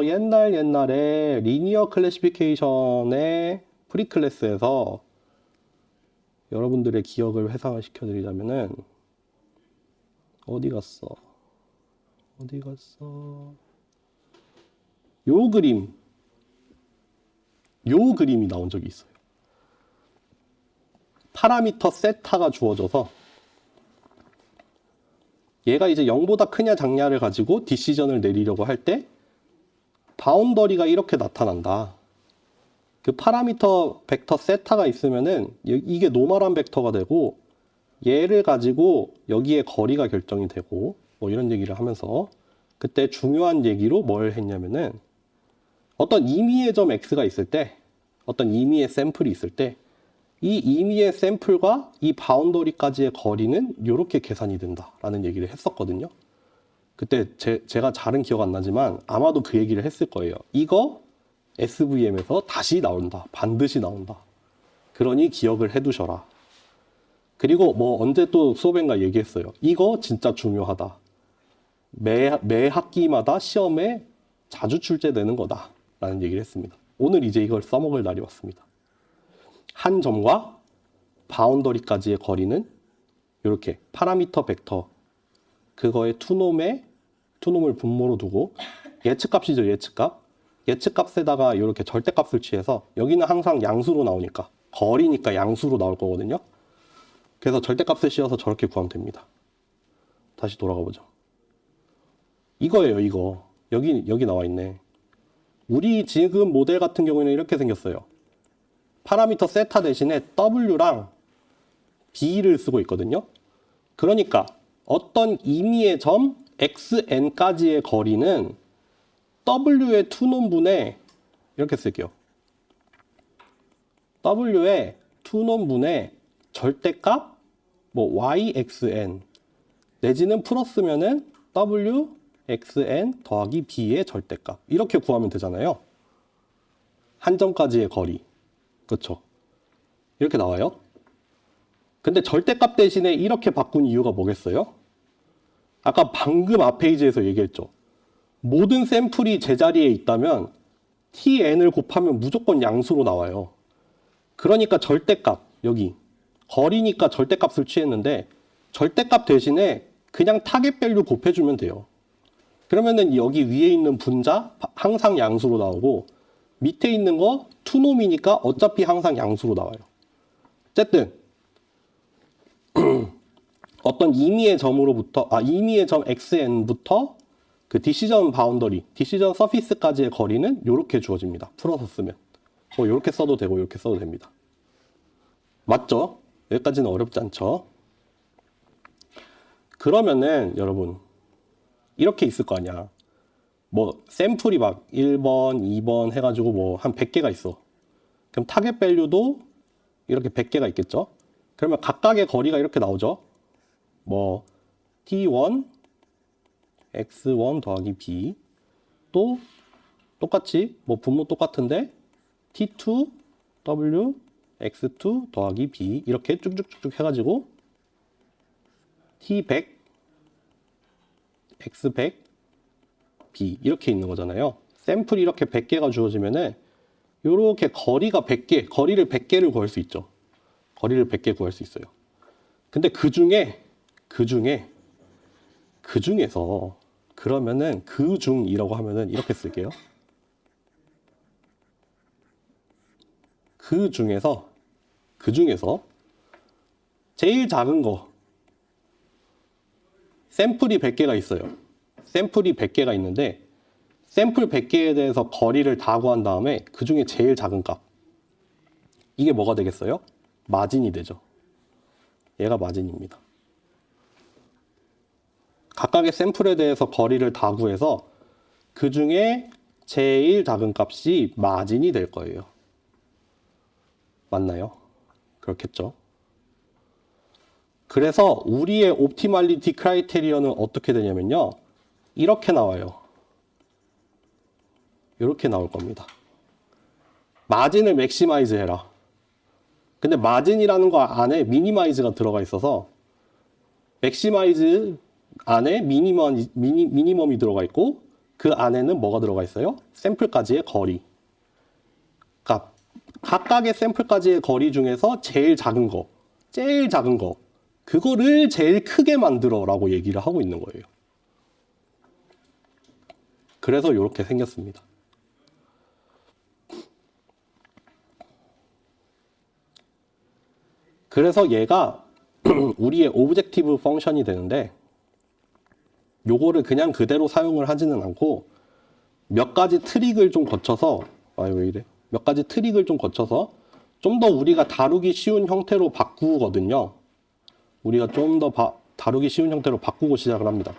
옛날에 리니어 클래시피케이션의 프리클래스에서 여러분들의 기억을 회상을 시켜드리자면은 어디 갔어? 요 그림이 나온 적이 있어요. 파라미터 세타가 주어져서 얘가 이제 0보다 크냐 작냐를 가지고 디시전을 내리려고 할 때 바운더리가 이렇게 나타난다. 그 파라미터 벡터 세타가 있으면은 이게 노멀한 벡터가 되고 얘를 가지고 여기에 거리가 결정이 되고 뭐 이런 얘기를 하면서 그때 중요한 얘기로 뭘 했냐면은 어떤 임의의 점 x가 있을 때 어떤 임의의 샘플이 있을 때 이 임의의 샘플과 이 바운더리까지의 거리는 이렇게 계산이 된다라는 얘기를 했었거든요. 그때 제가 잘은 기억 안 나지만 아마도 그 얘기를 했을 거예요. 이거 SVM에서 다시 나온다. 반드시 나온다. 그러니 기억을 해두셔라. 그리고 뭐 언제 또 수업인가 얘기했어요. 이거 진짜 중요하다. 매 학기마다 시험에 자주 출제되는 거다. 라는 얘기를 했습니다. 오늘 이제 이걸 써먹을 날이 왔습니다. 한 점과 바운더리까지의 거리는 이렇게 파라미터 벡터 그거의 투놈을 분모로 두고 예측값이죠. 예측값에다가 이렇게 절대값을 취해서 여기는 항상 양수로 나오니까 거리니까 양수로 나올 거거든요. 그래서 절대값을 씌워서 저렇게 구하면 됩니다. 다시 돌아가 보죠. 이거예요. 이거 여기 나와 있네. 우리 지금 모델 같은 경우에는 이렇게 생겼어요. 파라미터 세타 대신에 W랑 B를 쓰고 있거든요. 그러니까 어떤 임의의 점 XN까지의 거리는 W의 투놈분의 이렇게 쓸게요. W의 투놈분의 절대값 뭐 YXN 내지는 플러스면은 WXN 더하기 B의 절대값 이렇게 구하면 되잖아요. 한 점까지의 거리. 그렇죠? 이렇게 나와요. 근데 절대값 대신에 이렇게 바꾼 이유가 뭐겠어요? 아까 방금 앞 페이지에서 얘기했죠. 모든 샘플이 제자리에 있다면 tn을 곱하면 무조건 양수로 나와요. 그러니까 절대값, 여기 거리니까 절대값을 취했는데 절대값 대신에 그냥 타겟 밸류 곱해주면 돼요. 그러면은 여기 위에 있는 분자 항상 양수로 나오고 밑에 있는 거 투놈이니까 어차피 항상 양수로 나와요. 어쨌든 어떤 임의의 점으로부터 임의의 점 xn부터 그 디시전 바운더리, 디시전 서피스까지의 거리는 이렇게 주어집니다. 풀어서 쓰면 뭐 이렇게 써도 되고 이렇게 써도 됩니다. 맞죠? 여기까지는 어렵지 않죠? 그러면은 여러분 이렇게 있을 거 아니야. 뭐 샘플이 막 1번, 2번 해가지고 뭐 한 100개가 있어. 그럼 타겟 밸류도 이렇게 100개가 있겠죠? 그러면 각각의 거리가 이렇게 나오죠? 뭐 T1, X1 더하기 B 또 똑같이 뭐 분모 똑같은데 T2, W, X2 더하기 B 이렇게 쭉쭉쭉쭉 해가지고 T100, X100, B 이렇게 있는 거잖아요. 샘플이 이렇게 100개가 주어지면은 이렇게 거리가 100개, 거리를 100개를 구할 수 있죠. 거리를 100개 구할 수 있어요. 근데 그 중에서 그러면은 그 중이라고 하면은 이렇게 쓸게요. 그 중에서 제일 작은 거 샘플이 100개가 있어요. 샘플이 100개가 있는데 샘플 100개에 대해서 거리를 다 구한 다음에 그 중에 제일 작은 값 이게 뭐가 되겠어요? 마진이 되죠. 얘가 마진입니다. 각각의 샘플에 대해서 거리를 다 구해서 그 중에 제일 작은 값이 마진이 될 거예요. 맞나요? 그렇겠죠. 그래서 우리의 옵티멀리티 크라이테리언은 어떻게 되냐면요. 이렇게 나와요. 이렇게 나올 겁니다. 마진을 맥시마이즈 해라. 근데 마진이라는 거 안에 미니마이즈가 들어가 있어서 맥시마이즈 안에 미니멈이 들어가 있고 그 안에는 뭐가 들어가 있어요? 샘플까지의 거리. 그러니까 각각의 샘플까지의 거리 중에서 제일 작은 거, 그거를 제일 크게 만들어라고 얘기를 하고 있는 거예요. 그래서 이렇게 생겼습니다. 그래서 얘가 우리의 오브젝티브 펑션이 되는데 요거를 그냥 그대로 사용을 하지는 않고 몇 가지 트릭을 좀 거쳐서 몇 가지 트릭을 좀 거쳐서 좀 더 우리가 다루기 쉬운 형태로 바꾸거든요. 우리가 좀 더 다루기 쉬운 형태로 바꾸고 시작을 합니다.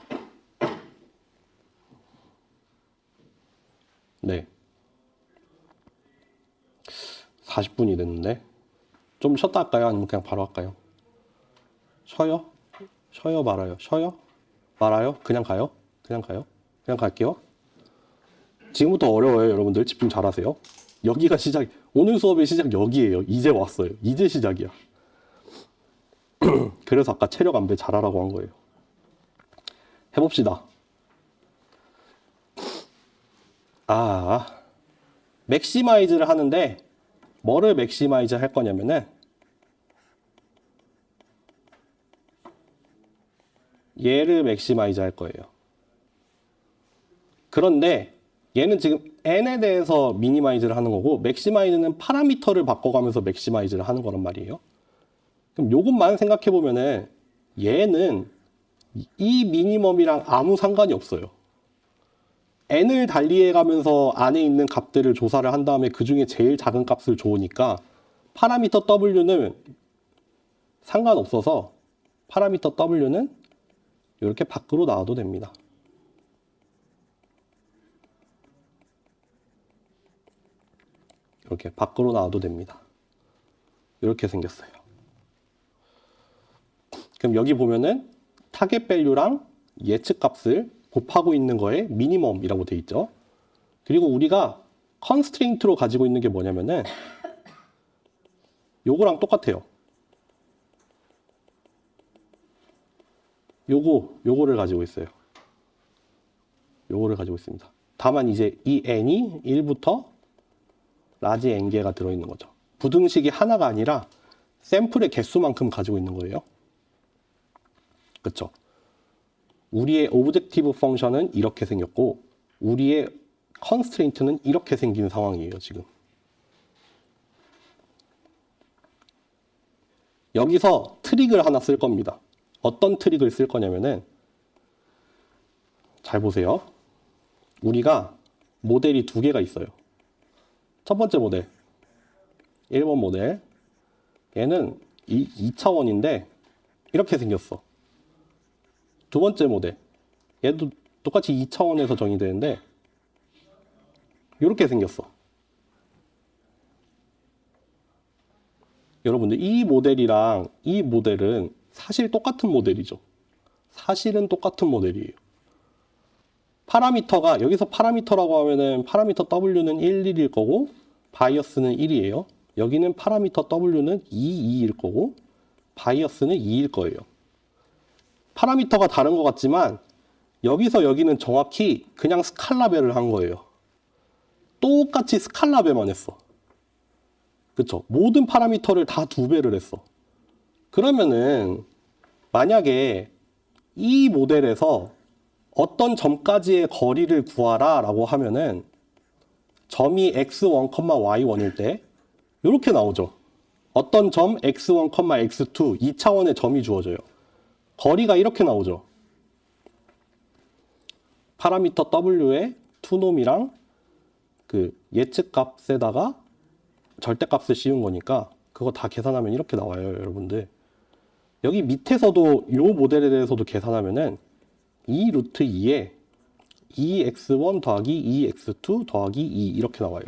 네. 40분이 됐는데 좀 쉬었다 할까요? 아니면 그냥 바로 할까요? 쉬어요? 쉬어요? 말아요? 쉬어요? 말아요? 그냥 가요? 그냥 가요? 그냥 갈게요. 지금부터 어려워요. 여러분들 집중 잘하세요. 여기가 시작, 오늘 수업의 시작 여기에요. 이제 왔어요. 이제 시작이야. 그래서 아까 체력 안배 잘하라고 한 거예요. 해봅시다. 맥시마이즈를 하는데 뭐를 맥시마이즈 할 거냐면은 얘를 맥시마이즈 할 거예요. 그런데 얘는 지금 n에 대해서 미니마이즈를 하는 거고 맥시마이즈는 파라미터를 바꿔가면서 맥시마이즈를 하는 거란 말이에요. 그럼 요것만 생각해 보면은 얘는 이 미니멈이랑 아무 상관이 없어요. n을 달리해 가면서 안에 있는 값들을 조사를 한 다음에 그 중에 제일 작은 값을 줘오니까 파라미터 w는 상관없어서 파라미터 w는 이렇게 밖으로 나와도 됩니다. 이렇게 밖으로 나와도 됩니다. 이렇게 생겼어요. 그럼 여기 보면은 타겟 밸류랑 예측 값을 곱하고 있는 거에 미니멈이라고 돼 있죠. 그리고 우리가 컨스트레인트로 가지고 있는 게 뭐냐면은 요거랑 똑같아요. 요거를 가지고 있어요. 요거를 가지고 있습니다. 다만 이제 이 n이 1부터 라지 n개가 들어있는 거죠. 부등식이 하나가 아니라 샘플의 개수만큼 가지고 있는 거예요. 그렇죠? 우리의 오브젝티브 펑션은 이렇게 생겼고 우리의 컨스트레인트는 이렇게 생긴 상황이에요. 지금 여기서 트릭을 하나 쓸 겁니다. 어떤 트릭을 쓸 거냐면은 잘 보세요. 우리가 모델이 두 개가 있어요. 첫 번째 모델 1번 모델 얘는 2차원인데 이렇게 생겼어. 두 번째 모델 얘도 똑같이 2차원에서 정의되는데 이렇게 생겼어. 여러분들 이 모델이랑 이 모델은 사실 똑같은 모델이죠. 사실은 똑같은 모델이에요. 파라미터가 여기서 파라미터라고 하면은 파라미터 W는 1, 1일 거고 바이어스는 1이에요. 여기는 파라미터 W는 2, 2일 거고 바이어스는 2일 거예요. 파라미터가 다른 것 같지만 여기서 여기는 정확히 그냥 스칼라배를 한 거예요. 똑같이 스칼라배만 했어. 그쵸? 모든 파라미터를 다 2배를 했어. 그러면은 만약에 이 모델에서 어떤 점까지의 거리를 구하라 라고 하면은 점이 x1, y1일 때 이렇게 나오죠. 어떤 점 x1, x2 2차원의 점이 주어져요. 거리가 이렇게 나오죠. 파라미터 w의 투놈이랑 그 예측 값에다가 절대값을 씌운 거니까 그거 다 계산하면 이렇게 나와요, 여러분들. 여기 밑에서도 이 모델에 대해서도 계산하면은 2 루트 2에 2x1 더하기 2x2 더하기 2 이렇게 나와요.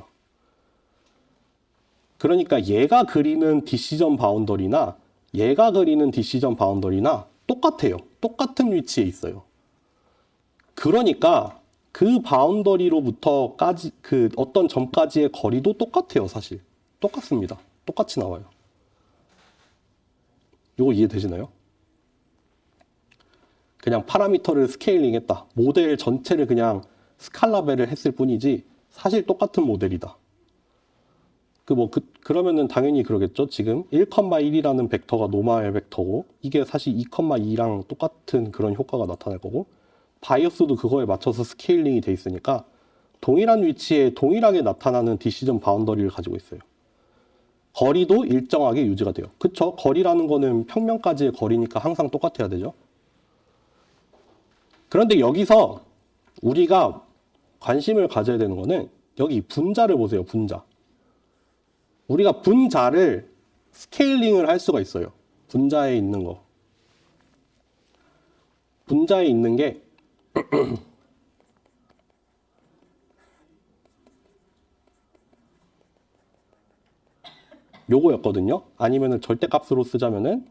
그러니까 얘가 그리는 디시전 바운더리나 얘가 그리는 디시전 바운더리나 똑같아요. 똑같은 위치에 있어요. 그러니까 그 바운더리로부터까지 그 어떤 점까지의 거리도 똑같아요, 사실. 똑같습니다. 똑같이 나와요. 요거 이해되시나요? 그냥 파라미터를 스케일링 했다. 모델 전체를 그냥 스칼라벨을 했을 뿐이지 사실 똑같은 모델이다. 그러면은 당연히 그러겠죠. 지금 1,1이라는 벡터가 노멀 벡터고 이게 사실 2,2랑 똑같은 그런 효과가 나타날 거고 바이어스도 그거에 맞춰서 스케일링이 돼 있으니까 동일한 위치에 동일하게 나타나는 디시전 바운더리를 가지고 있어요. 거리도 일정하게 유지가 돼요. 그쵸? 거리라는 거는 평면까지의 거리니까 항상 똑같아야 되죠. 그런데 여기서 우리가 관심을 가져야 되는 거는 여기 분자를 보세요. 분자. 우리가 분자를 스케일링을 할 수가 있어요. 분자에 있는 거. 분자에 있는 게 요거였거든요. 아니면은 절대값으로 쓰자면은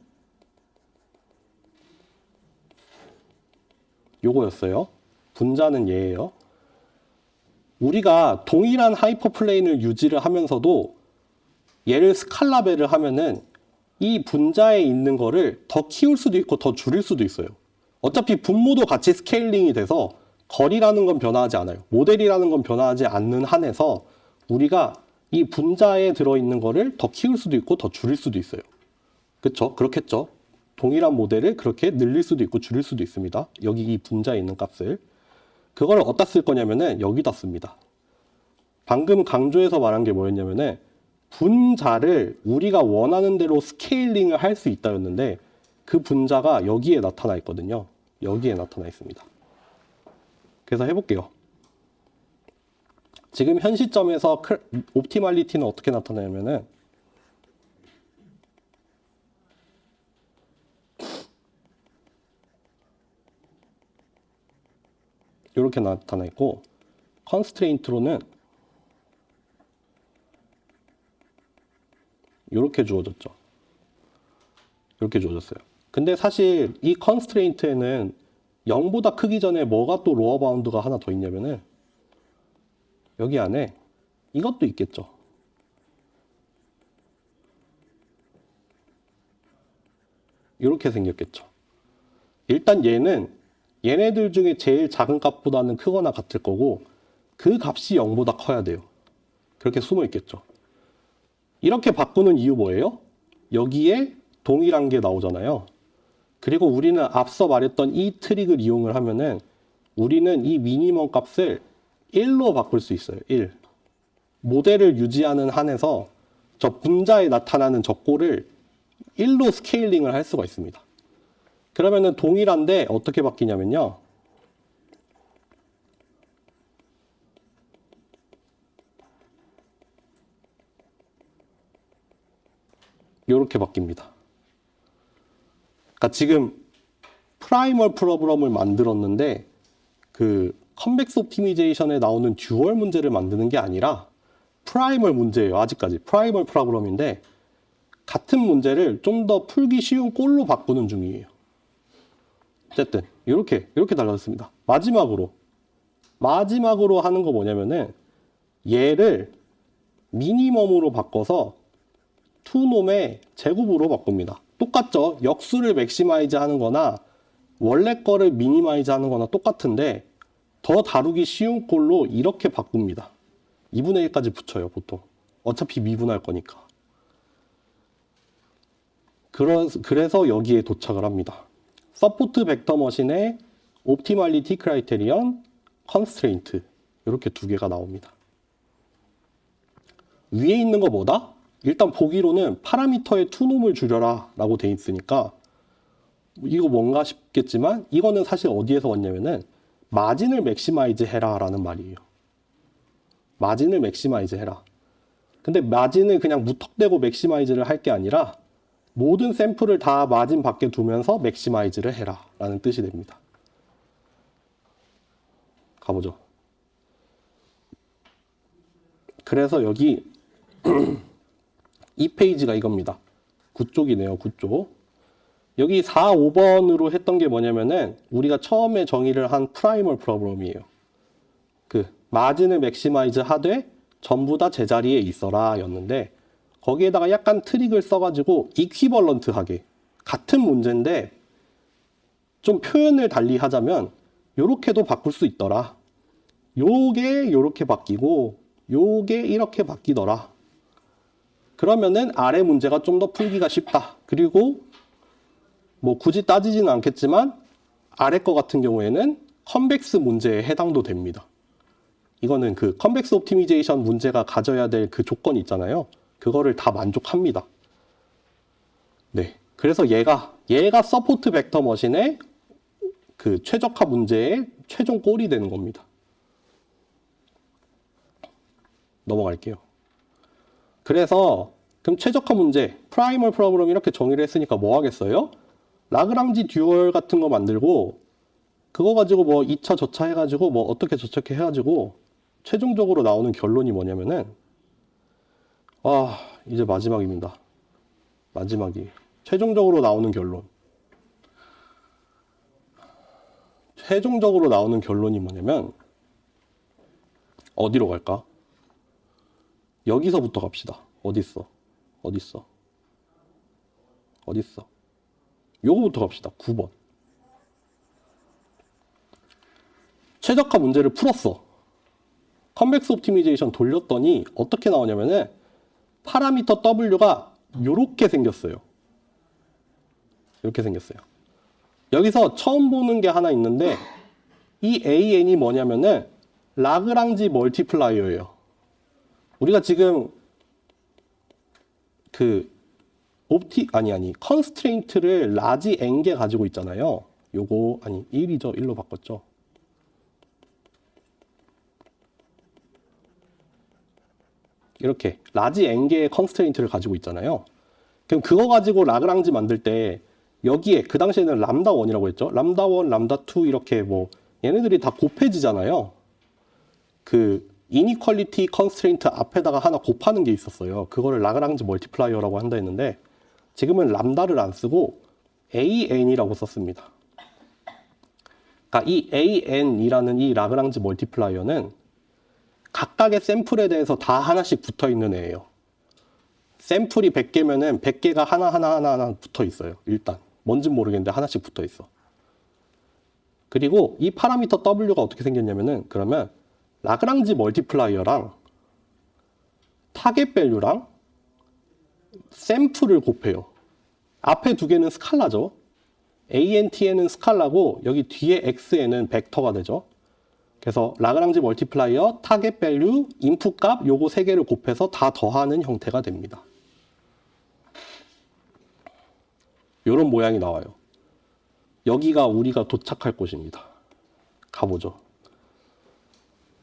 요거였어요. 분자는 얘예요. 우리가 동일한 하이퍼플레인을 유지를 하면서도 얘를 스칼라벨을 하면은 이 분자에 있는 거를 더 키울 수도 있고 더 줄일 수도 있어요. 어차피 분모도 같이 스케일링이 돼서 거리라는 건 변화하지 않아요. 모델이라는 건 변화하지 않는 한에서 우리가 이 분자에 들어있는 거를 더 키울 수도 있고 더 줄일 수도 있어요. 그쵸? 그렇겠죠? 동일한 모델을 그렇게 늘릴 수도 있고 줄일 수도 있습니다. 여기 이 분자에 있는 값을. 그걸 어디다 쓸 거냐면은 여기다 씁니다. 방금 강조해서 말한 게 뭐였냐면은 분자를 우리가 원하는 대로 스케일링을 할 수 있다였는데 그 분자가 여기에 나타나 있거든요. 여기에 나타나 있습니다. 그래서 해볼게요. 지금 현 시점에서 옵티멀리티는 어떻게 나타나냐면은 이렇게 나타나 있고 컨스트레인트로는 이렇게 주어졌죠. 이렇게 주어졌어요. 근데 사실 이 컨스트레인트에는 0보다 크기 전에 뭐가 또 로어 바운드가 하나 더 있냐면은 여기 안에 이것도 있겠죠. 이렇게 생겼겠죠. 일단 얘네들 중에 제일 작은 값보다는 크거나 같을 거고 그 값이 0보다 커야 돼요. 그렇게 숨어 있겠죠. 이렇게 바꾸는 이유 뭐예요? 여기에 동일한 게 나오잖아요. 그리고 우리는 앞서 말했던 이 트릭을 이용을 하면은 우리는 이 미니멈 값을 1로 바꿀 수 있어요. 1. 모델을 유지하는 한에서 저 분자에 나타나는 저 꼴을 1로 스케일링을 할 수가 있습니다. 그러면은 동일한데 어떻게 바뀌냐면요. 이렇게 바뀝니다. 그러니까 지금 프라이멀 프로그램을 만들었는데 그 컨벡스 옵티미제이션에 나오는 듀얼 문제를 만드는 게 아니라 프라이멀 문제예요. 아직까지 프라이멀 프로그램인데 같은 문제를 좀 더 풀기 쉬운 꼴로 바꾸는 중이에요. 어쨌든 이렇게 달라졌습니다. 마지막으로 하는 거 뭐냐면은 얘를 미니멈으로 바꿔서 투놈의 제곱으로 바꿉니다. 똑같죠? 역수를 맥시마이즈 하는 거나 원래 거를 미니마이즈 하는 거나 똑같은데 더 다루기 쉬운 꼴로 이렇게 바꿉니다. 2분의 1까지 붙여요, 보통. 어차피 미분할 거니까. 그래서 여기에 도착을 합니다. 서포트 벡터 머신의 옵티멀리티 크라이테리언, 컨스트레인트 이렇게 두 개가 나옵니다. 위에 있는 거 뭐다? 일단 보기로는 파라미터의 투놈을 줄여라 라고 돼 있으니까 이거 뭔가 싶겠지만 이거는 사실 어디에서 왔냐면은 마진을 맥시마이즈 해라 라는 말이에요. 마진을 맥시마이즈 해라. 근데 마진을 그냥 무턱대고 맥시마이즈를 할 게 아니라 모든 샘플을 다 마진 밖에 두면서 맥시마이즈를 해라 라는 뜻이 됩니다. 가보죠. 그래서 여기 이 페이지가 이겁니다. 9쪽이네요. 9쪽. 여기 4, 5번으로 했던 게 뭐냐면은 우리가 처음에 정의를 한 프라이멀 프로그램이에요. 그 마진을 맥시마이즈 하되 전부 다 제자리에 있어라 였는데 거기에다가 약간 트릭을 써가지고 이퀴벌런트하게 같은 문제인데 좀 표현을 달리 하자면 요렇게도 바꿀 수 있더라. 요게 요렇게 바뀌고 요게 이렇게 바뀌더라. 그러면은 아래 문제가 좀 더 풀기가 쉽다. 그리고 뭐 굳이 따지지는 않겠지만 아래 거 같은 경우에는 컨벡스 문제에 해당도 됩니다. 이거는 그 컨벡스 옵티미제이션 문제가 가져야 될 그 조건 있잖아요. 그거를 다 만족합니다. 네. 그래서 얘가 서포트 벡터 머신의 그 최적화 문제의 최종 골이 되는 겁니다. 넘어갈게요. 그래서 그럼 최적화 문제, 프라이멀 프로그램 이렇게 정의를 했으니까 뭐 하겠어요? 라그랑지 듀얼 같은 거 만들고 그거 가지고 뭐 2차 저차 해가지고 뭐 어떻게 저렇게 해가지고 최종적으로 나오는 결론이 뭐냐면은 이제 마지막입니다. 마지막이 최종적으로 나오는 결론. 최종적으로 나오는 결론이 뭐냐면 어디로 갈까? 여기서부터 갑시다. 어딨어? 요거부터 갑시다. 9번. 최적화 문제를 풀었어. 컨벡스 옵티미제이션 돌렸더니 어떻게 나오냐면은 파라미터 W가 요렇게 생겼어요. 이렇게 생겼어요. 여기서 처음 보는 게 하나 있는데 이 AN이 뭐냐면은 라그랑지 멀티플라이어예요. 우리가 지금 그 컨스트레인트를 라지 n개 가지고 있잖아요. 요거 1이죠. 1로 바꿨죠. 이렇게 라지 n개의 컨스트레인트를 가지고 있잖아요. 그럼 그거 가지고 라그랑지 만들 때 여기에 그 당시에는 람다 1이라고 했죠. 람다 1, 람다 2 이렇게 뭐 얘네들이 다 곱해지잖아요. 그 이니퀄리티 컨스트레인트 앞에다가 하나 곱하는 게 있었어요. 그거를 라그랑지 멀티플라이어라고 한다 했는데 지금은 람다를 안 쓰고 AN이라고 썼습니다. 그러니까 이 AN이라는 이 라그랑지 멀티플라이어는 각각의 샘플에 대해서 다 하나씩 붙어 있는 애예요. 샘플이 100개면은 100개가 하나 붙어 있어요. 일단 뭔진 모르겠는데 하나씩 붙어 있어. 그리고 이 파라미터 W가 어떻게 생겼냐면은 그러면 라그랑지 멀티플라이어랑 타겟 밸류랑 샘플을 곱해요. 앞에 두 개는 스칼라죠. ANTN은 스칼라고 여기 뒤에 XN은 벡터가 되죠. 그래서 라그랑지 멀티플라이어, 타겟 밸류, 인풋 값 요거 세 개를 곱해서 다 더하는 형태가 됩니다. 요런 모양이 나와요. 여기가 우리가 도착할 곳입니다. 가보죠.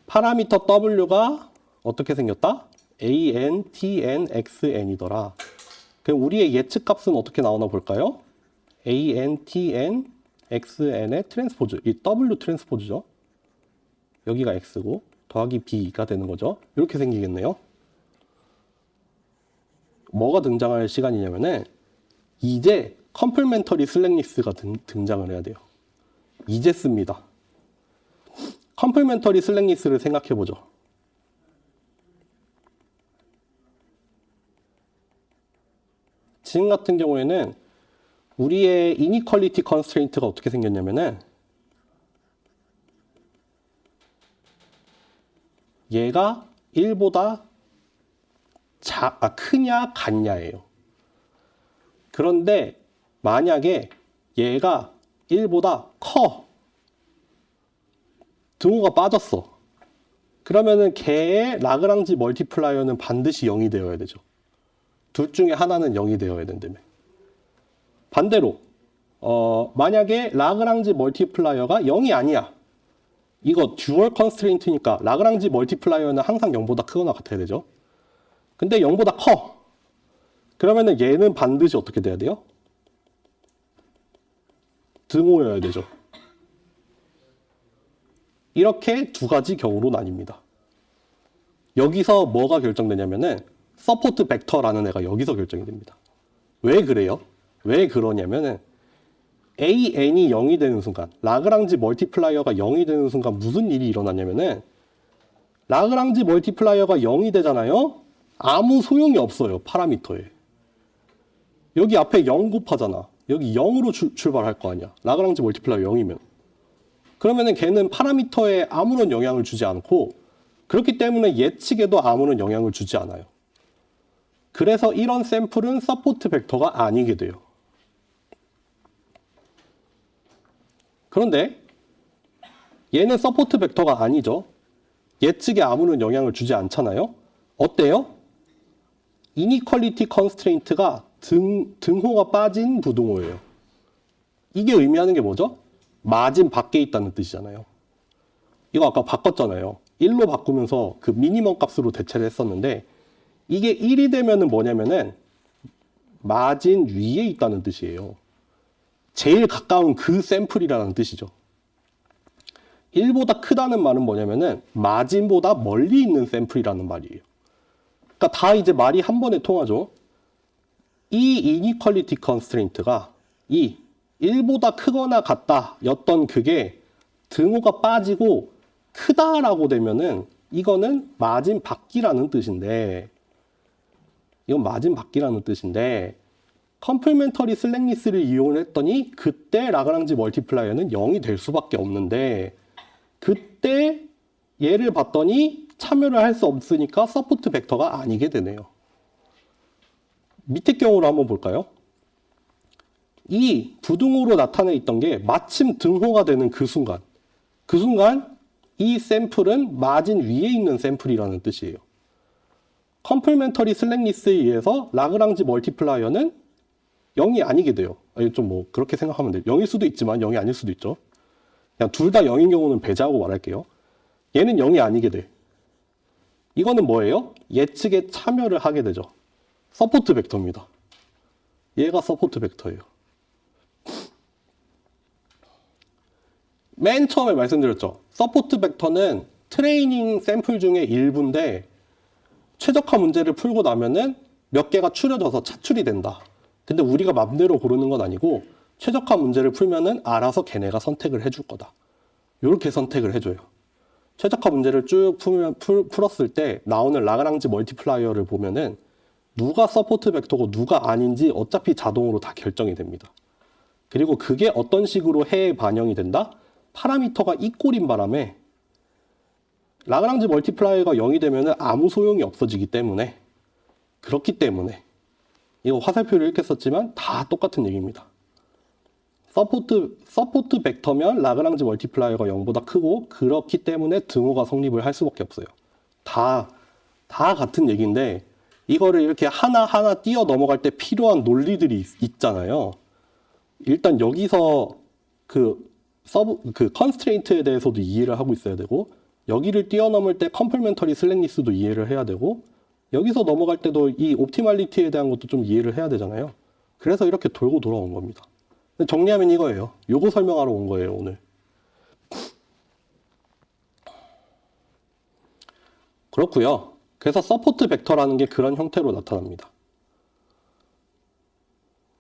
파라미터 W가 어떻게 생겼다? ANTNXN이더라. 그럼 우리의 예측 값은 어떻게 나오나 볼까요? ANTNXN의 트랜스포즈, 이 W 트랜스포즈죠. 여기가 X고 더하기 B가 되는 거죠. 이렇게 생기겠네요. 뭐가 등장할 시간이냐면은 이제 컴플멘터리 슬랙리스가 등장을 해야 돼요. 이제 씁니다. 컴플멘터리 슬랙리스를 생각해 보죠. 지금 같은 경우에는 우리의 이니퀄리티 컨스트레인트가 어떻게 생겼냐면은 얘가 1보다 크냐 같냐예요. 그런데 만약에 얘가 1보다 커. 등호가 빠졌어. 그러면은 걔의 라그랑지 멀티플라이어는 반드시 0이 되어야 되죠. 둘 중에 하나는 0이 되어야 된다며. 반대로 만약에 라그랑지 멀티플라이어가 0이 아니야. 이거 듀얼 컨스트레인트니까 라그랑지 멀티플라이어는 항상 0보다 크거나 같아야 되죠. 근데 0보다 커. 그러면은 얘는 반드시 어떻게 돼야 돼요? 등호여야 되죠. 이렇게 두 가지 경우로 나뉩니다. 여기서 뭐가 결정되냐면은 서포트 벡터라는 애가 여기서 결정이 됩니다. 왜 그래요? 왜 그러냐면은 AN이 0이 되는 순간, 라그랑지 멀티플라이어가 0이 되는 순간 무슨 일이 일어나냐면은 라그랑지 멀티플라이어가 0이 되잖아요? 아무 소용이 없어요, 파라미터에. 여기 앞에 0 곱하잖아. 여기 0으로 출발할 거 아니야. 라그랑지 멀티플라이어 0이면. 그러면은 걔는 파라미터에 아무런 영향을 주지 않고, 그렇기 때문에 예측에도 아무런 영향을 주지 않아요. 그래서 이런 샘플은 서포트 벡터가 아니게 돼요. 그런데 얘는 서포트 벡터가 아니죠. 예측에 아무런 영향을 주지 않잖아요. 어때요? 이니퀄리티 컨스트레인트가 등호가 빠진 부등호예요. 이게 의미하는 게 뭐죠? 마진 밖에 있다는 뜻이잖아요. 이거 아까 바꿨잖아요. 1로 바꾸면서 그 미니멈 값으로 대체를 했었는데, 이게 1이 되면은 뭐냐면은 마진 위에 있다는 뜻이에요. 제일 가까운 그 샘플이라는 뜻이죠. 1보다 크다는 말은 뭐냐면은 마진보다 멀리 있는 샘플이라는 말이에요. 그러니까 다 이제 말이 한 번에 통하죠. 이 이니퀄리티 컨스트레인트가 이 1보다 크거나 같다 였던 그게 등호가 빠지고 크다라고 되면은 이거는 마진 밖이라는 뜻인데, 이건 마진 밖이라는 뜻인데, 컴플멘터리 슬랙니스를 이용을 했더니 그때 라그랑지 멀티플라이어는 0이 될 수밖에 없는데, 그때 얘를 봤더니 참여를 할 수 없으니까 서포트 벡터가 아니게 되네요. 밑에 경우로 한번 볼까요? 이 부등호로 나타내 있던 게 마침 등호가 되는 그 순간 이 샘플은 마진 위에 있는 샘플이라는 뜻이에요. 컴플멘터리 슬랙니스에 의해서 라그랑지 멀티플라이어는 0이 아니게 돼요. 좀 뭐 그렇게 생각하면 돼요. 0일 수도 있지만 0이 아닐 수도 있죠. 그냥 둘 다 0인 경우는 배제하고 말할게요. 얘는 0이 아니게 돼. 이거는 뭐예요? 예측에 참여를 하게 되죠. 서포트 벡터입니다. 얘가 서포트 벡터예요. 맨 처음에 말씀드렸죠. 서포트 벡터는 트레이닝 샘플 중에 일부인데, 최적화 문제를 풀고 나면은 몇 개가 추려져서 차출이 된다. 근데 우리가 맘대로 고르는 건 아니고 최적화 문제를 풀면은 알아서 걔네가 선택을 해줄 거다. 이렇게 선택을 해줘요. 최적화 문제를 쭉 풀었을 때 나오는 라그랑지 멀티플라이어를 보면은 누가 서포트 벡터고 누가 아닌지 어차피 자동으로 다 결정이 됩니다. 그리고 그게 어떤 식으로 해에 반영이 된다? 파라미터가 이 꼴인 바람에 라그랑지 멀티플라이어가 0이 되면은 아무 소용이 없어지기 때문에, 그렇기 때문에 이거 화살표를 이렇게 썼지만 다 똑같은 얘기입니다. 서포트 벡터면 라그랑지 멀티플라이어가 0보다 크고, 그렇기 때문에 등호가 성립을 할 수밖에 없어요. 다 같은 얘기인데, 이거를 이렇게 하나하나 뛰어 넘어갈 때 필요한 논리들이 있잖아요. 일단 여기서 그 컨스트레인트에 대해서도 이해를 하고 있어야 되고, 여기를 뛰어넘을 때 컴플멘터리 슬랙니스도 이해를 해야 되고, 여기서 넘어갈 때도 이 옵티멀리티에 대한 것도 좀 이해를 해야 되잖아요. 그래서 이렇게 돌고 돌아온 겁니다. 정리하면 이거예요. 요거 설명하러 온 거예요, 오늘. 그렇고요. 그래서 서포트 벡터라는 게 그런 형태로 나타납니다.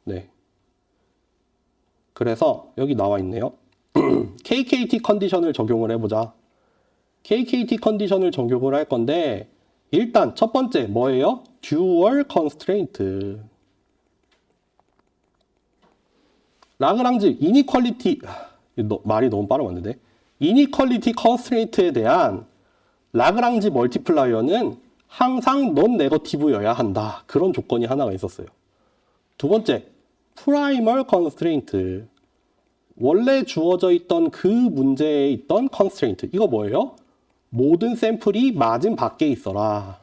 네. 그래서 여기 나와 있네요. KKT 컨디션을 적용을 해보자. KKT 컨디션을 적용을 할 건데, 일단 첫 번째 뭐예요? 듀얼 컨스트레인트. 라그랑지 이니퀄리티, 말이 너무 빠르면 이니퀄리티 컨스트레인트에 대한 라그랑지 멀티플라이어는 항상 넌 네거티브여야 한다. 그런 조건이 하나가 있었어요. 두 번째, 프라이멀 컨스트레인트. 원래 주어져 있던 그 문제에 있던 컨스트레인트. 이거 뭐예요? 모든 샘플이 마진 밖에 있어라.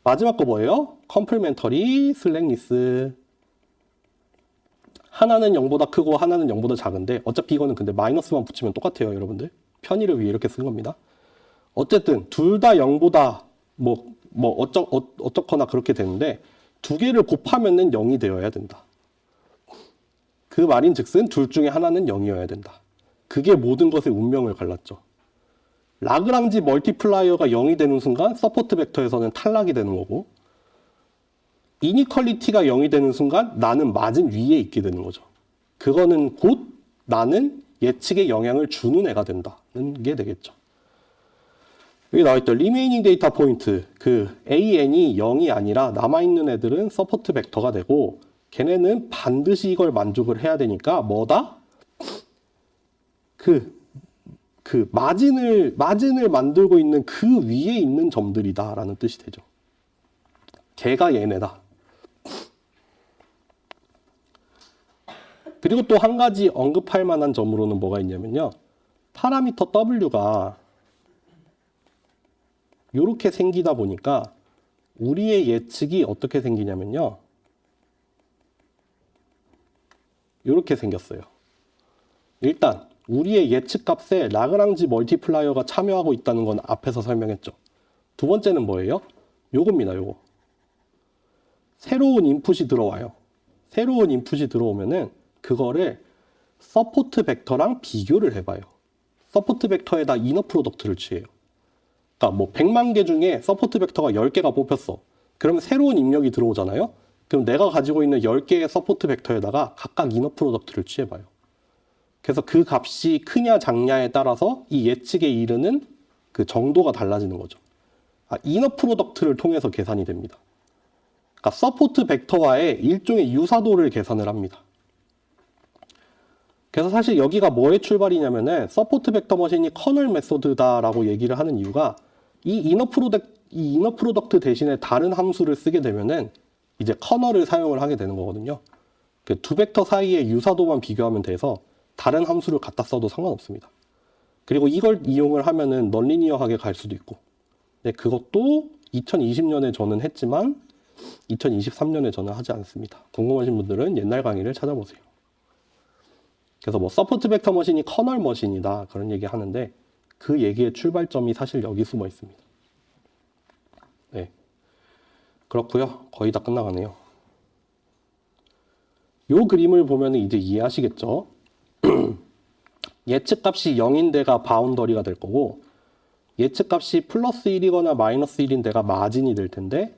마지막 거 뭐예요? 컴플멘터리 슬랙니스. 하나는 0보다 크고 하나는 0보다 작은데, 어차피 이거는 근데 마이너스만 붙이면 똑같아요, 여러분들. 편의를 위해 이렇게 쓴 겁니다. 어쨌든 둘 다 0보다 어쩌거나 그렇게 되는데 두 개를 곱하면은 0이 되어야 된다. 그 말인 즉슨 둘 중에 하나는 0이어야 된다. 그게 모든 것의 운명을 갈랐죠. 라그랑지 멀티플라이어가 0이 되는 순간 서포트 벡터에서는 탈락이 되는 거고, 이니퀄리티가 0이 되는 순간 나는 맞은 위에 있게 되는 거죠. 그거는 곧 나는 예측에 영향을 주는 애가 된다는 게 되겠죠. 여기 나와있던 리메이닝 데이터 포인트, 그 AN이 0이 아니라 남아있는 애들은 서포트 벡터가 되고, 걔네는 반드시 이걸 만족을 해야 되니까 뭐다? 마진을 만들고 있는 그 위에 있는 점들이다 라는 뜻이 되죠. 걔가 얘네다. 그리고 또 한 가지 언급할 만한 점으로는 뭐가 있냐면요. 파라미터 W가 이렇게 생기다 보니까 우리의 예측이 어떻게 생기냐면요. 이렇게 생겼어요. 일단 우리의 예측 값에 라그랑지 멀티플라이어가 참여하고 있다는 건 앞에서 설명했죠. 두 번째는 뭐예요? 요겁니다. 요거. 새로운 인풋이 들어와요. 새로운 인풋이 들어오면은 그거를 서포트 벡터랑 비교를 해봐요. 서포트 벡터에다 이너 프로덕트를 취해요. 그러니까 뭐 100만 개 중에 서포트 벡터가 10개가 뽑혔어. 그러면 새로운 입력이 들어오잖아요. 그럼 내가 가지고 있는 10개의 서포트 벡터에다가 각각 이너 프로덕트를 취해봐요. 그래서 그 값이 크냐 작냐에 따라서 이 예측에 이르는 그 정도가 달라지는 거죠. 이너 프로덕트를 통해서 계산이 됩니다. 그러니까 서포트 벡터와의 일종의 유사도를 계산을 합니다. 그래서 사실 여기가 뭐의 출발이냐면은 서포트 벡터 머신이 커널 메소드다라고 얘기를 하는 이유가 이 이너 프로덕트 대신에 다른 함수를 쓰게 되면은 이제 커널을 사용을 하게 되는 거거든요. 그 두 벡터 사이의 유사도만 비교하면 돼서 다른 함수를 갖다 써도 상관없습니다. 그리고 이걸 이용을 하면은 넌리니어하게 갈 수도 있고. 근데 그것도 2020년에 저는 했지만 2023년에 저는 하지 않습니다. 궁금하신 분들은 옛날 강의를 찾아보세요. 그래서 뭐 서포트 벡터 머신이 커널 머신이다 그런 얘기 하는데 그 얘기의 출발점이 사실 여기 숨어 있습니다. 네, 그렇고요. 거의 다 끝나가네요. 요 그림을 보면 이제 이해하시겠죠? 예측값이 0인 데가 바운더리가 될 거고 예측값이 플러스 1이거나 마이너스 1인 데가 마진이 될 텐데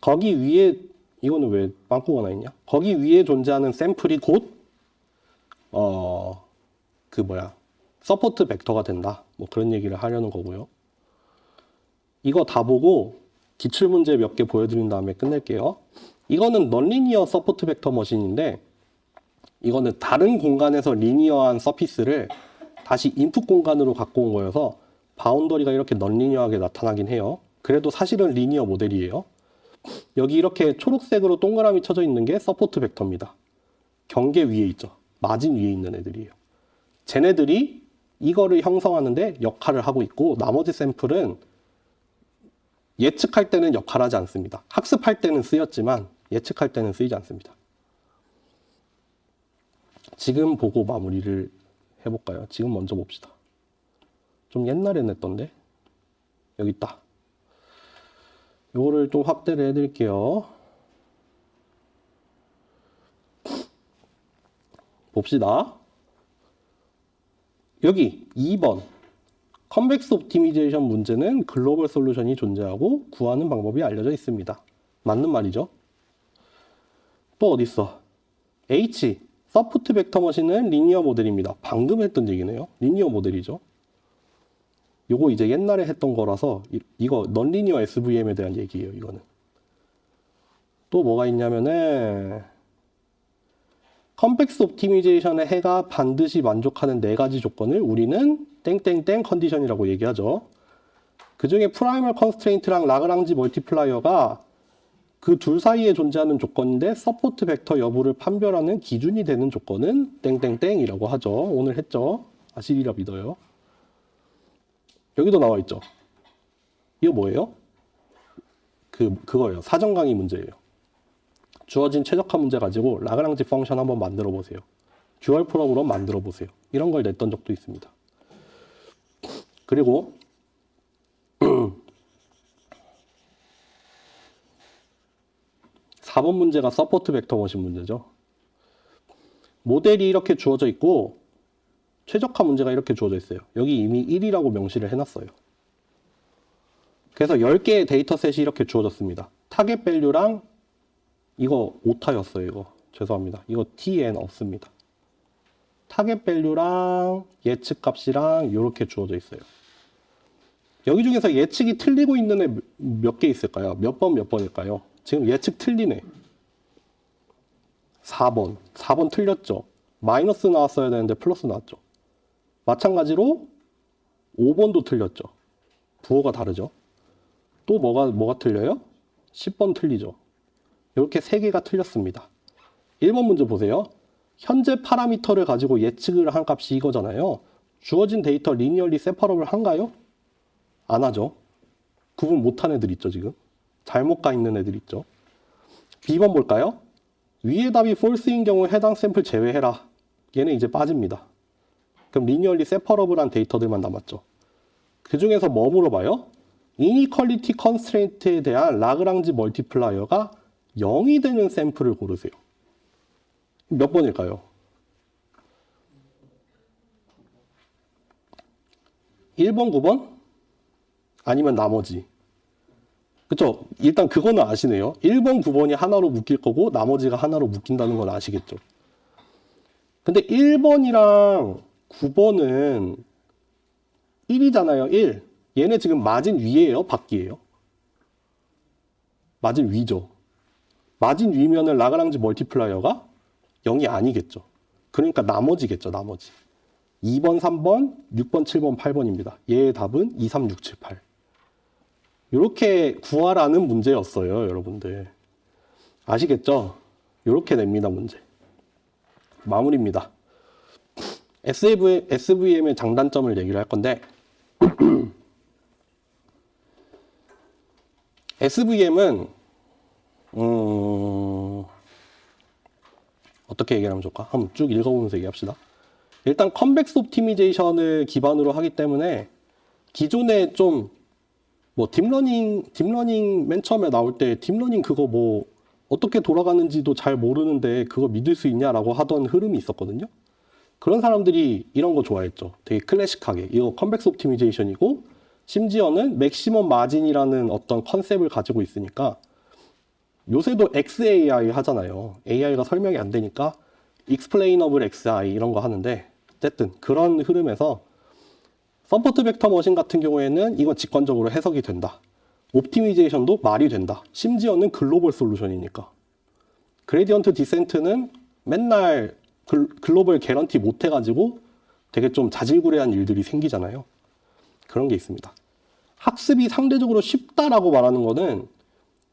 거기 위에 이거는 왜 빵꾸가 나 있냐? 거기 위에 존재하는 샘플이 곧 서포트 벡터가 된다. 뭐 그런 얘기를 하려는 거고요. 이거 다 보고 기출문제 몇 개 보여드린 다음에 끝낼게요. 이거는 넌리니어 서포트 벡터 머신인데 이거는 다른 공간에서 리니어한 서피스를 다시 인풋 공간으로 갖고 온 거여서 바운더리가 이렇게 넌리니어하게 나타나긴 해요. 그래도 사실은 리니어 모델이에요. 여기 이렇게 초록색으로 동그라미 쳐져 있는 게 서포트 벡터입니다. 경계 위에 있죠. 마진 위에 있는 애들이에요. 쟤네들이 이거를 형성하는데 역할을 하고 있고 나머지 샘플은 예측할 때는 역할하지 않습니다. 학습할 때는 쓰였지만 예측할 때는 쓰이지 않습니다. 지금 보고 마무리를 해볼까요? 지금 먼저 봅시다. 좀 옛날에 냈던데 여기 있다. 요거를 좀 확대를 해드릴게요. 봅시다. 여기 2번 컨벡스 옵티미제이션 문제는 글로벌 솔루션이 존재하고 구하는 방법이 알려져 있습니다. 맞는 말이죠. 또 어디 있어? H 서포트 벡터 머신은 리니어 모델입니다. 방금 했던 얘기네요. 리니어 모델이죠. 요거 이제 옛날에 했던 거라서 이거 넌리니어 SVM에 대한 얘기예요. 이거는. 또 뭐가 있냐면은 컴팩스 옵티미제이션의 해가 반드시 만족하는 4가지 조건을 우리는 땡땡땡 컨디션이라고 얘기하죠. 그 중에 프라이멀 컨스트레인트랑 라그랑지 멀티플라이어가 그 둘 사이에 존재하는 조건인데 서포트 벡터 여부를 판별하는 기준이 되는 조건은 땡땡땡이라고 하죠. 오늘 했죠. 아시리라 믿어요. 여기도 나와 있죠. 이거 뭐예요? 그거예요. 사전 강의 문제예요. 주어진 최적화 문제 가지고 라그랑지 펑션 한번 만들어 보세요. 듀얼 프로그램으로 만들어 보세요. 이런 걸 냈던 적도 있습니다. 그리고 4번 문제가 서포트 벡터 머신 문제죠. 모델이 이렇게 주어져 있고 최적화 문제가 이렇게 주어져 있어요. 여기 이미 1이라고 명시를 해놨어요. 그래서 10개의 데이터셋이 이렇게 주어졌습니다. 타겟 밸류랑 이거 오타였어요. 이거 죄송합니다. 이거 tn 없습니다. 타겟 밸류랑 예측 값이랑 이렇게 주어져 있어요. 여기 중에서 예측이 틀리고 있는 애 몇 개 있을까요? 몇 번일까요? 지금 예측 틀리네. 4번. 4번 틀렸죠. 마이너스 나왔어야 되는데 플러스 나왔죠. 마찬가지로 5번도 틀렸죠. 부호가 다르죠. 또 뭐가 틀려요? 10번 틀리죠. 이렇게 3개가 틀렸습니다. 1번 문제 보세요. 현재 파라미터를 가지고 예측을 한 값이 이거잖아요. 주어진 데이터 리니얼리 세퍼러블 한가요? 안 하죠. 구분 못한 애들 있죠, 지금. 잘못 가 있는 애들 있죠. B번 볼까요? 위의 답이 false인 경우 해당 샘플 제외해라. 얘는 이제 빠집니다. 그럼 리니얼리 세퍼러블한 데이터들만 남았죠. 그 중에서 뭐 물어봐요? 이니퀄리티 컨스트레인트에 대한 라그랑지 멀티플라이어가 0이 되는 샘플을 고르세요. 몇 번일까요? 1번, 9번? 아니면 나머지. 그쵸? 일단 그거는 아시네요. 1번, 9번이 하나로 묶일 거고 나머지가 하나로 묶인다는 건 아시겠죠? 근데 1번이랑 9번은 1이잖아요. 1. 얘네 지금 마진 위에요? 밖이에요? 마진 위죠. 마진 위면은 라그랑지 멀티플라이어가 0이 아니겠죠. 그러니까 나머지겠죠. 나머지. 2번, 3번, 6번, 7번, 8번입니다. 얘의 답은 2, 3, 6, 7, 8. 이렇게 구하라는 문제였어요. 여러분들. 아시겠죠? 이렇게 냅니다. 문제. 마무리입니다. SVM의 장단점을 얘기를 할 건데 SVM은 어떻게 얘기하면 좋을까? 한번 쭉 읽어보면서 얘기합시다. 일단 컨벡스 옵티미제이션을 기반으로 하기 때문에 기존에 좀 뭐 딥러닝 맨 처음에 나올 때 딥러닝 그거 뭐 어떻게 돌아가는지도 잘 모르는데 그거 믿을 수 있냐라고 하던 흐름이 있었거든요. 그런 사람들이 이런 거 좋아했죠. 되게 클래식하게. 이거 컨벡스 옵티미제이션이고 심지어는 맥시멈 마진이라는 어떤 컨셉을 가지고 있으니까 요새도 XAI 하잖아요. AI가 설명이 안 되니까 Explainable XI 이런 거 하는데 어쨌든 그런 흐름에서 서포트 벡터 머신 같은 경우에는 이건 직관적으로 해석이 된다. 옵티미제이션도 말이 된다. 심지어는 글로벌 솔루션이니까. 그레디언트 디센트는 맨날 글로벌 개런티 못 해가지고 되게 좀 자질구레한 일들이 생기잖아요. 그런 게 있습니다. 학습이 상대적으로 쉽다라고 말하는 거는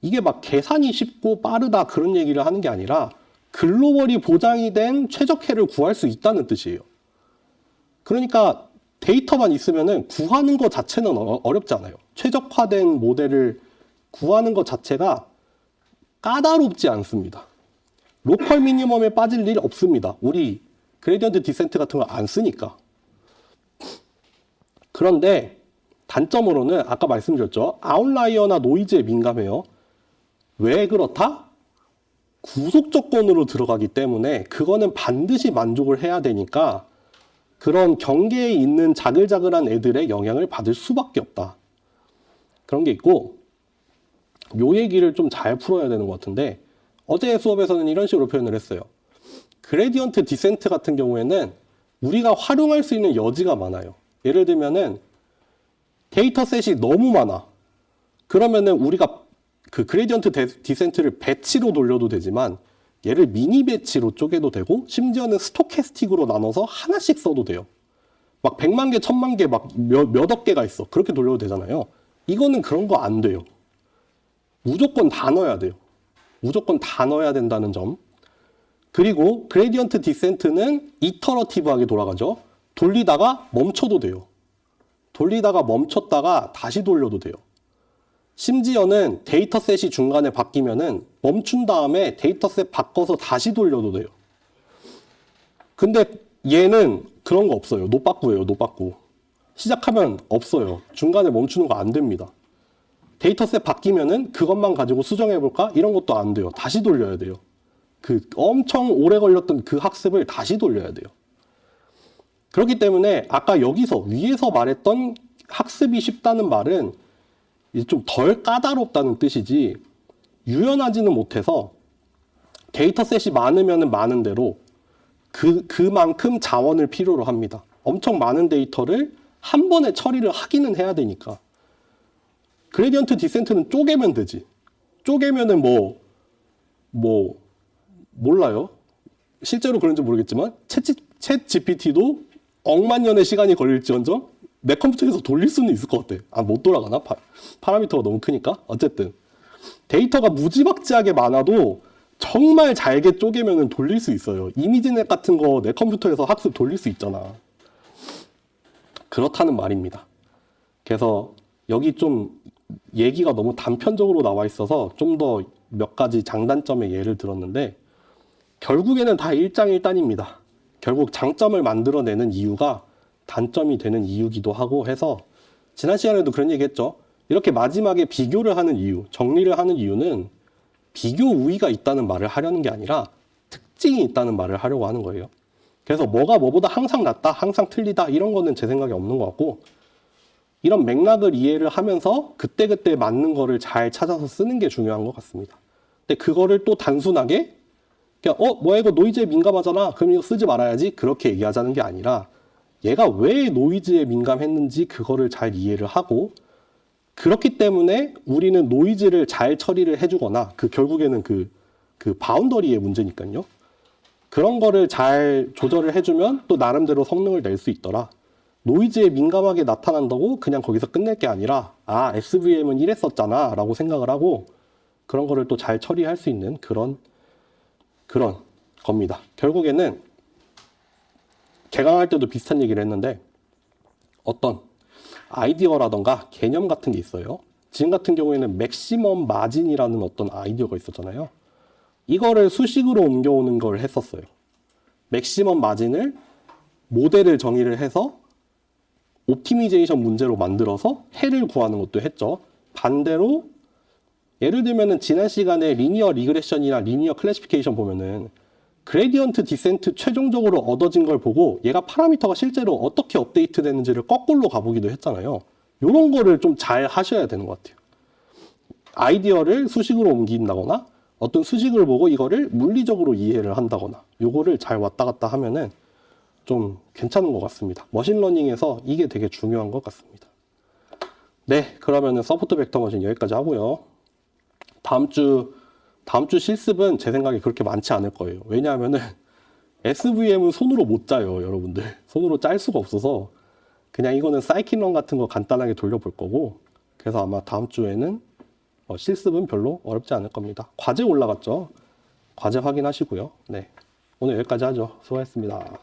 이게 막 계산이 쉽고 빠르다 그런 얘기를 하는 게 아니라 글로벌이 보장이 된 최적해를 구할 수 있다는 뜻이에요. 그러니까 데이터만 있으면은 구하는 것 자체는 어렵지 않아요. 최적화된 모델을 구하는 것 자체가 까다롭지 않습니다. 로컬 미니멈에 빠질 일 없습니다. 우리 그레디언트 디센트 같은 거 안 쓰니까. 그런데 단점으로는 아까 말씀드렸죠. 아웃라이어나 노이즈에 민감해요. 왜 그렇다? 구속 조건으로 들어가기 때문에 그거는 반드시 만족을 해야 되니까 그런 경계에 있는 자글자글한 애들의 영향을 받을 수밖에 없다. 그런 게 있고 요 얘기를 좀 잘 풀어야 되는 것 같은데 어제 수업에서는 이런 식으로 표현을 했어요. 그레디언트 디센트 같은 경우에는 우리가 활용할 수 있는 여지가 많아요. 예를 들면은 데이터셋이 너무 많아. 그러면은 우리가 그 그레디언트 디센트를 배치로 돌려도 되지만 얘를 미니 배치로 쪼개도 되고 심지어는 스토캐스틱으로 나눠서 하나씩 써도 돼요. 막 100만 개, 1000만 개 막 몇억 개가 있어. 그렇게 돌려도 되잖아요. 이거는 그런 거 안 돼요. 무조건 다 넣어야 돼요. 무조건 다 넣어야 된다는 점. 그리고 그레디언트 디센트는 이터러티브하게 돌아가죠. 돌리다가 멈춰도 돼요. 돌리다가 멈췄다가 다시 돌려도 돼요. 심지어는 데이터셋이 중간에 바뀌면은 멈춘 다음에 데이터셋 바꿔서 다시 돌려도 돼요. 근데 얘는 그런 거 없어요. 노빠꾸예요. 노빠꾸. 시작하면 없어요. 중간에 멈추는 거 안 됩니다. 데이터셋 바뀌면은 그것만 가지고 수정해볼까? 이런 것도 안 돼요. 다시 돌려야 돼요. 그 엄청 오래 걸렸던 그 학습을 다시 돌려야 돼요. 그렇기 때문에 아까 여기서 위에서 말했던 학습이 쉽다는 말은 좀 덜 까다롭다는 뜻이지 유연하지는 못해서 데이터셋이 많으면 많은 대로 그만큼 자원을 필요로 합니다. 엄청 많은 데이터를 한 번에 처리를 하기는 해야 되니까. 그레디언트 디센트는 쪼개면 되지. 쪼개면은 몰라요. 실제로 그런지 모르겠지만 챗 GPT도 억만 년의 시간이 걸릴지언정 내 컴퓨터에서 돌릴 수는 있을 것 같아. 아, 못 돌아가나? 파라미터가 너무 크니까. 어쨌든 데이터가 무지막지하게 많아도 정말 잘게 쪼개면 돌릴 수 있어요. 이미지넷 같은 거 내 컴퓨터에서 학습 돌릴 수 있잖아. 그렇다는 말입니다. 그래서 여기 좀 얘기가 너무 단편적으로 나와 있어서 좀 더 몇 가지 장단점의 예를 들었는데 결국에는 다 일장일단입니다. 결국 장점을 만들어내는 이유가 단점이 되는 이유기도 하고 해서 지난 시간에도 그런 얘기 했죠. 이렇게 마지막에 비교를 하는 이유, 정리를 하는 이유는 비교 우위가 있다는 말을 하려는 게 아니라 특징이 있다는 말을 하려고 하는 거예요. 그래서 뭐가 뭐보다 항상 낫다, 항상 틀리다 이런 거는 제 생각에 없는 것 같고 이런 맥락을 이해를 하면서 그때그때 맞는 거를 잘 찾아서 쓰는 게 중요한 것 같습니다. 근데 그거를 또 단순하게 그냥 뭐야 이거 노이즈에 민감하잖아 그럼 이거 쓰지 말아야지 그렇게 얘기하자는 게 아니라 얘가 왜 노이즈에 민감했는지 그거를 잘 이해를 하고 그렇기 때문에 우리는 노이즈를 잘 처리를 해주거나 결국에는 그 바운더리의 문제니까요. 그런 거를 잘 조절을 해주면 또 나름대로 성능을 낼 수 있더라. 노이즈에 민감하게 나타난다고 그냥 거기서 끝낼 게 아니라 SVM은 이랬었잖아 라고 생각을 하고 그런 거를 또 잘 처리할 수 있는 그런 겁니다. 결국에는 개강할 때도 비슷한 얘기를 했는데 어떤 아이디어라던가 개념 같은 게 있어요. 지금 같은 경우에는 맥시멈 마진이라는 어떤 아이디어가 있었잖아요. 이거를 수식으로 옮겨오는 걸 했었어요. 맥시멈 마진을 모델을 정의를 해서 옵티미제이션 문제로 만들어서 해를 구하는 것도 했죠. 반대로 예를 들면은 지난 시간에 리니어 리그레션이나 리니어 클래시피케이션 보면은 그레디언트 디센트 최종적으로 얻어진 걸 보고 얘가 파라미터가 실제로 어떻게 업데이트 되는지를 거꾸로 가보기도 했잖아요. 이런 거를 좀 잘 하셔야 되는 것 같아요. 아이디어를 수식으로 옮긴다거나 어떤 수식을 보고 이거를 물리적으로 이해를 한다거나 요거를 잘 왔다 갔다 하면은 좀 괜찮은 것 같습니다. 머신러닝에서 이게 되게 중요한 것 같습니다. 네, 그러면은 서포트 벡터 머신 여기까지 하고요. 다음 주 실습은 제 생각에 그렇게 많지 않을 거예요. 왜냐하면은 SVM은 손으로 못 짜요, 여러분들. 손으로 짤 수가 없어서 그냥 이거는 사이클런 같은 거 간단하게 돌려볼 거고 그래서 아마 다음 주에는 실습은 별로 어렵지 않을 겁니다. 과제 올라갔죠? 과제 확인하시고요. 네, 오늘 여기까지 하죠. 수고하셨습니다.